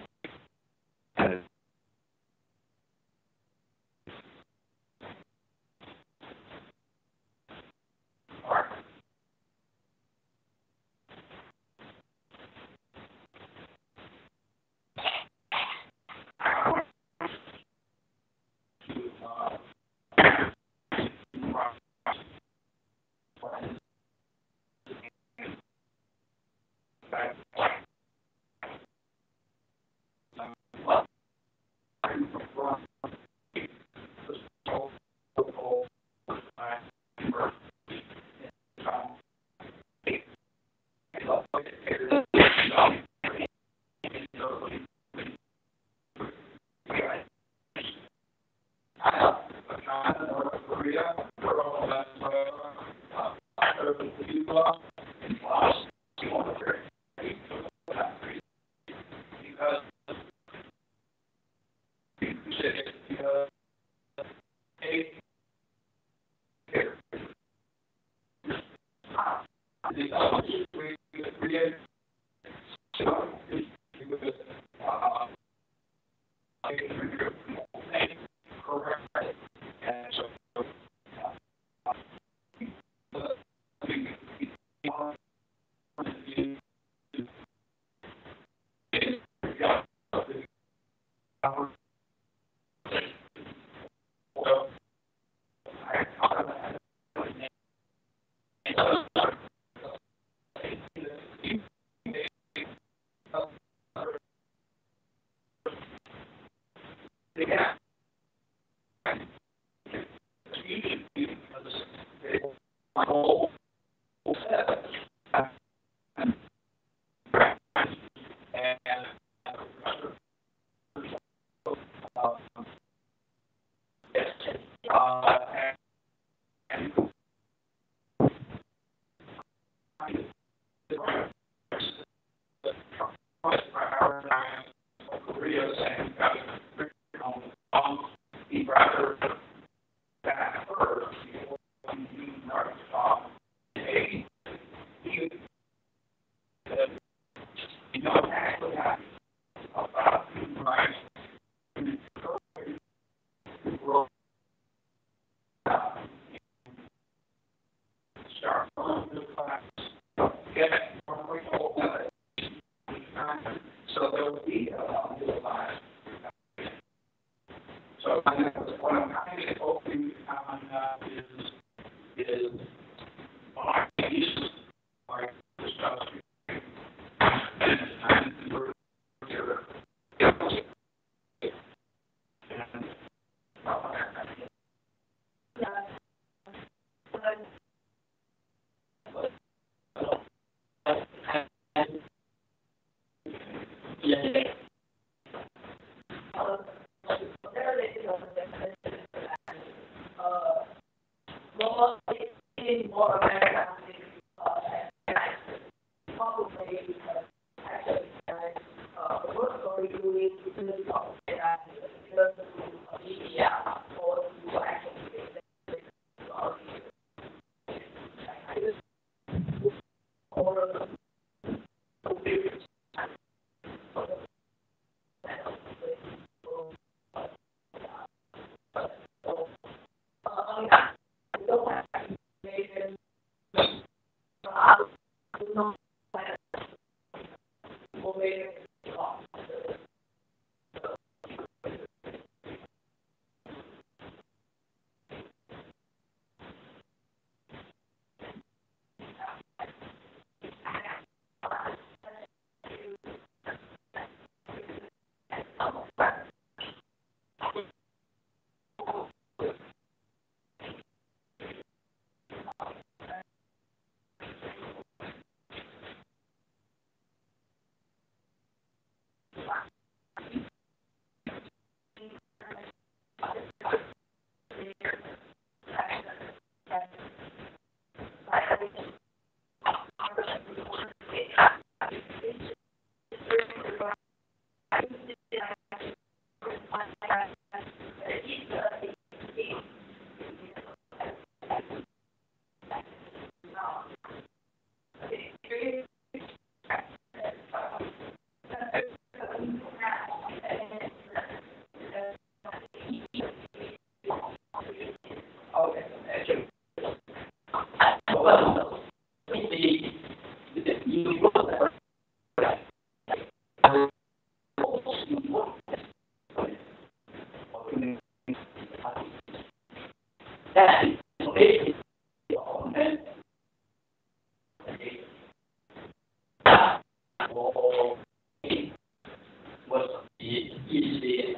一些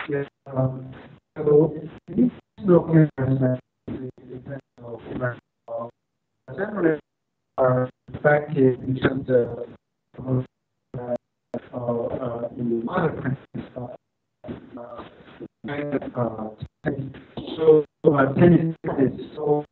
Yes, so these locations generally are effective in terms of in modern countries. So tennis is so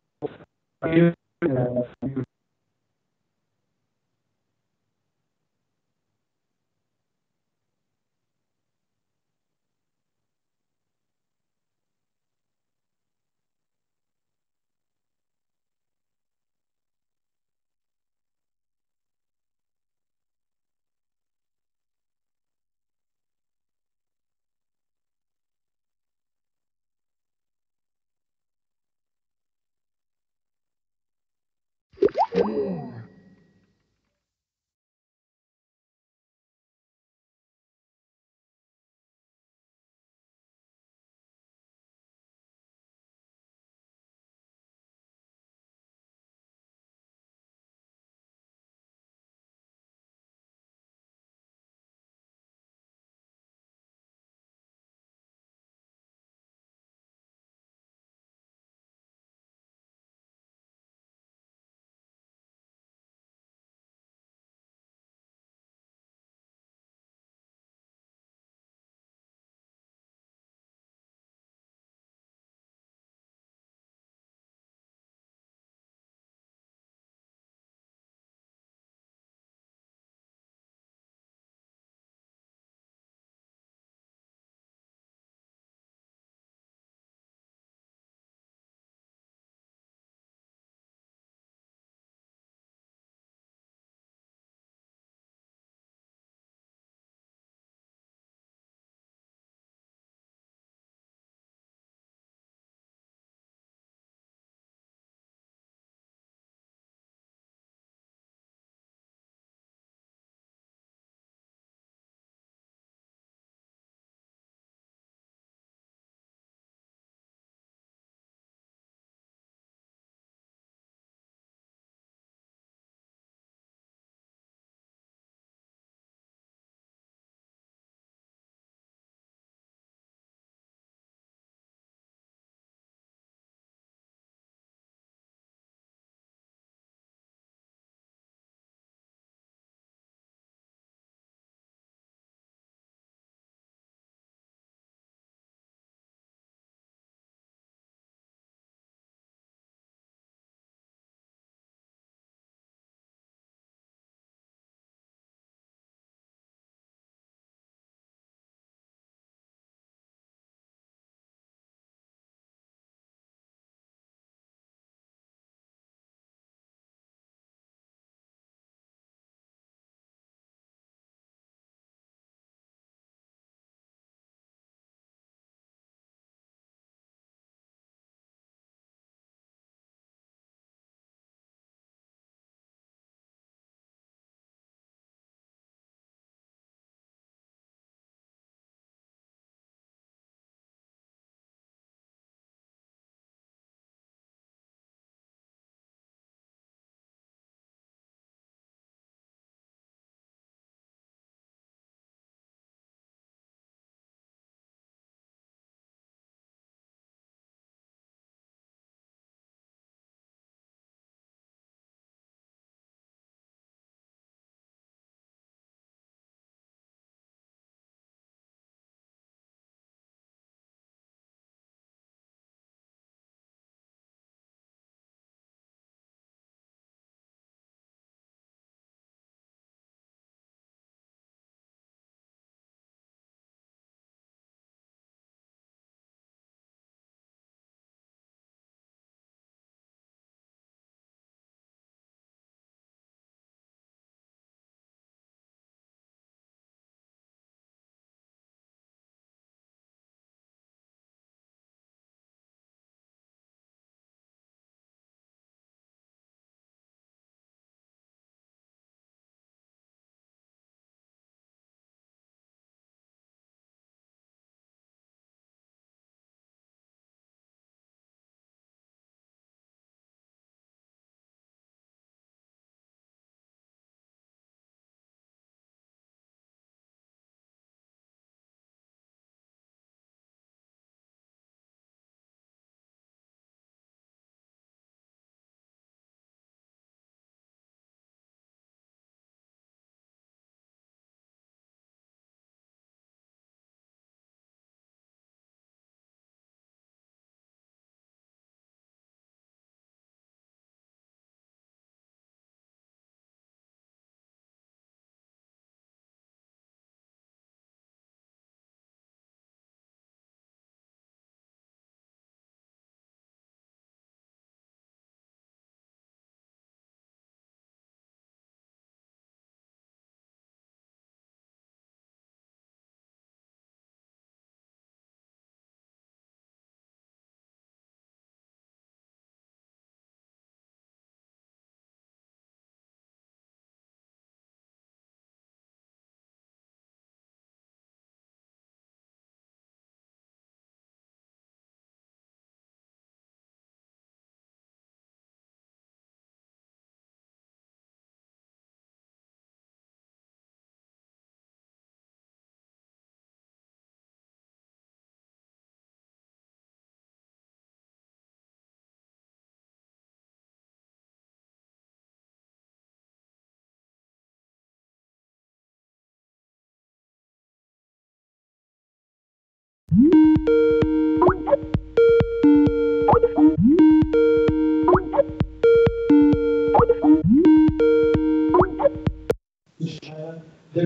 They're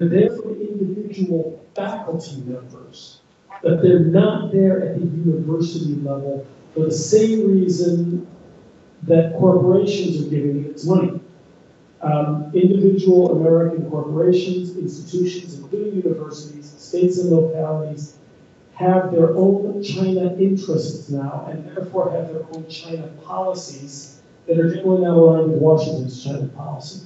there for individual faculty members, but they're not there at the university level for the same reason that corporations are giving its money. Individual American corporations, institutions, including universities, states and localities, have their own China interests now, and therefore have their own China policies that are generally not aligned with Washington's China policy.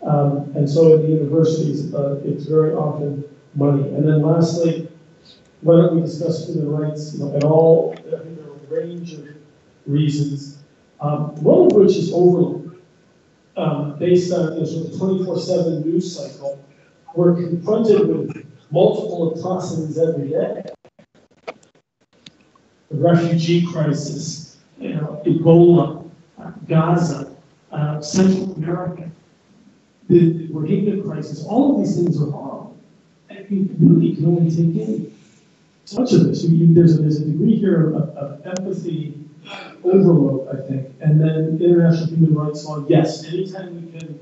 And so in the universities, it's very often money. And then lastly, why don't we discuss human rights at all? I think there are a range of reasons, one of which is overload. Based on sort of 24/7 news cycle, we're confronted with multiple atrocities every day. The refugee crisis, Ebola, Gaza, Central America, the Rohingya crisis, all of these things are horrible. And you really can only take in so much of this. There's a degree here of empathy overload, I think. And then international human rights law, yes, anytime we can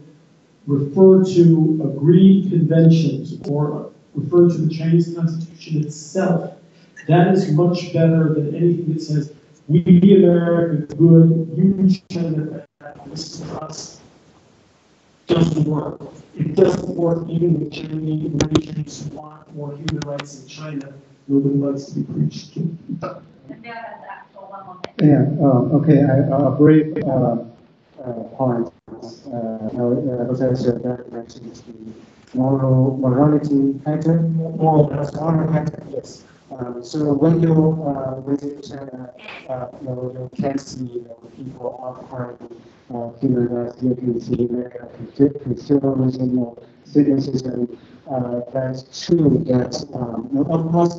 refer to agreed conventions or refer to the Chinese Constitution itself, that is much better than anything that says, we America good, you China bad, listen to us. Doesn't work. It doesn't work even with Chinese nations who want more human rights in China. Nobody likes to be preached to. Yeah, okay, a brief point. Professor Derek mentioned the morality pattern, moral pattern, yes. So when you visit China, you can see people offering human rights. You can see consumerism, cynicism. That's true that, of course,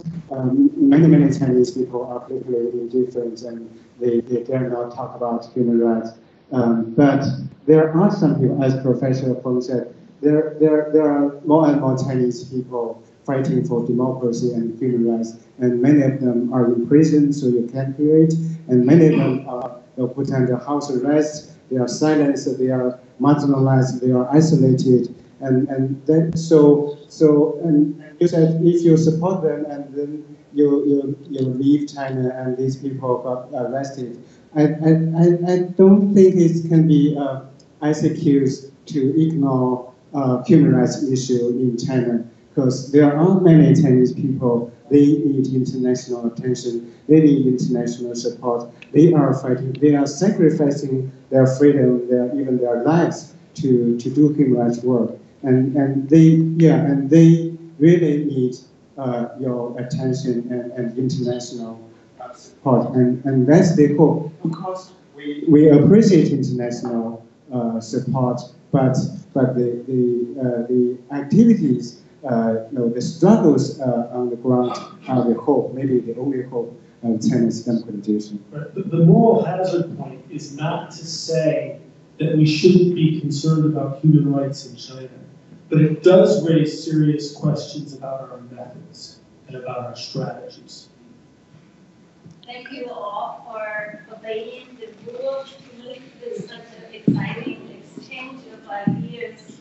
many Chinese people are politically indifferent and they dare not talk about human rights. But there are some people, as Professor Feng said, there are more and more Chinese people fighting for democracy and human rights, and many of them are in prison, so you can't hear it, and many of them are put under house arrest, they are silenced, they are marginalized, they are isolated, and then and you said if you support them and then you leave China and these people got arrested, I don't think it can be as excuse to ignore human rights issue in China, because there are many Chinese people, they need international attention, they need international support, they are fighting, they are sacrificing their freedom, even their lives to do human rights work. And they really need your attention and international support. And that's the hope. Of course, we appreciate international support, but the activities, the struggles on the ground are the hope, maybe the only hope of China's democratization. Right. The moral hazard point is not to say that we shouldn't be concerned about human rights in China, but it does raise serious questions about our methods and about our strategies. Thank you all for obeying the rules to make this such an exciting exchange of ideas.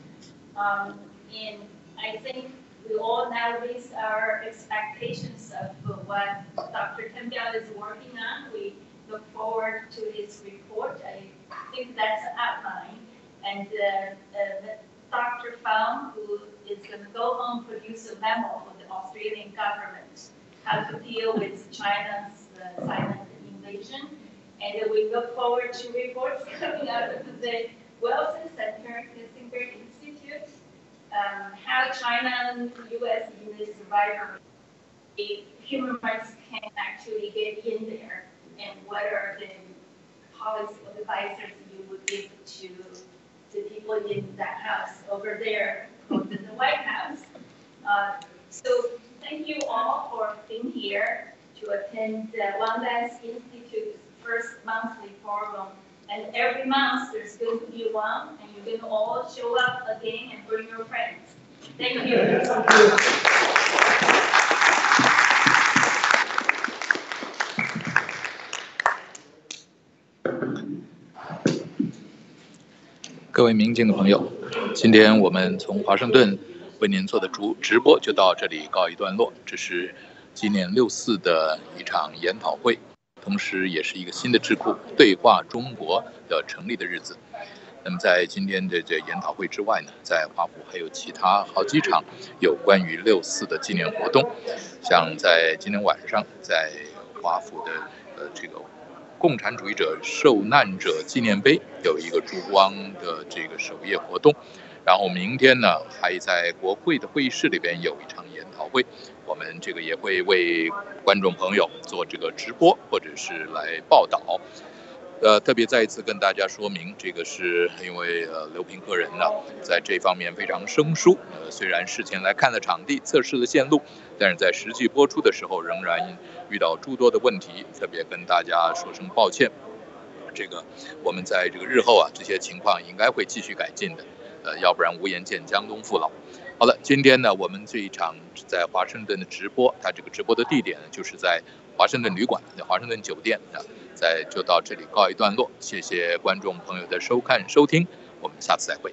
And I think we all now raise our expectations of what Dr. Tembiao is working on. We look forward to his report. I think that's an outline. And Dr. Fang, who is going to go home, produce a memo for the Australian government, how to deal with China's silent invasion. And we look forward to reports coming out of the Wilson Center, Kissinger Institute, how China and the U.S. in this rivalry, human rights can actually get in there, and what are the policy advisors you would give to the people in that house over there, in the White House. So thank you all for being here to attend the One Dance Institute's first monthly forum. And every month there's going to be one, and you're going to all show up again and bring your friends. Thank you. 各位明镜的朋友，今天我们从华盛顿为您做的直播就到这里告一段落。这是纪念6·4的一场研讨会，同时也是一个新的智库“对话中国”的成立的日子。那么在今天的这研讨会之外呢，在华府还有其他好几场有关于6·4的纪念活动，像在今天晚上，在华府的这个共产主义者受难者纪念碑有一个烛光的这个守夜活动，然后明天呢还在国会的会议室里边有一场研讨会，我们这个也会为观众朋友做这个直播或者是来报道。特别再一次跟大家说明，这个是因为刘平个人呢在这方面非常生疏，虽然事前来看了场地，测试了线路，但是在实际播出的时候仍然遇到诸多的问题，特别跟大家说声抱歉。这个我们在这个日后啊，这些情况应该会继续改进的，要不然无颜见江东父老。好了，今天呢，我们这一场在华盛顿的直播，它这个直播的地点就是在华盛顿旅馆，在华盛顿酒店啊，就到这里告一段落。谢谢观众朋友的收看收听，我们下次再会。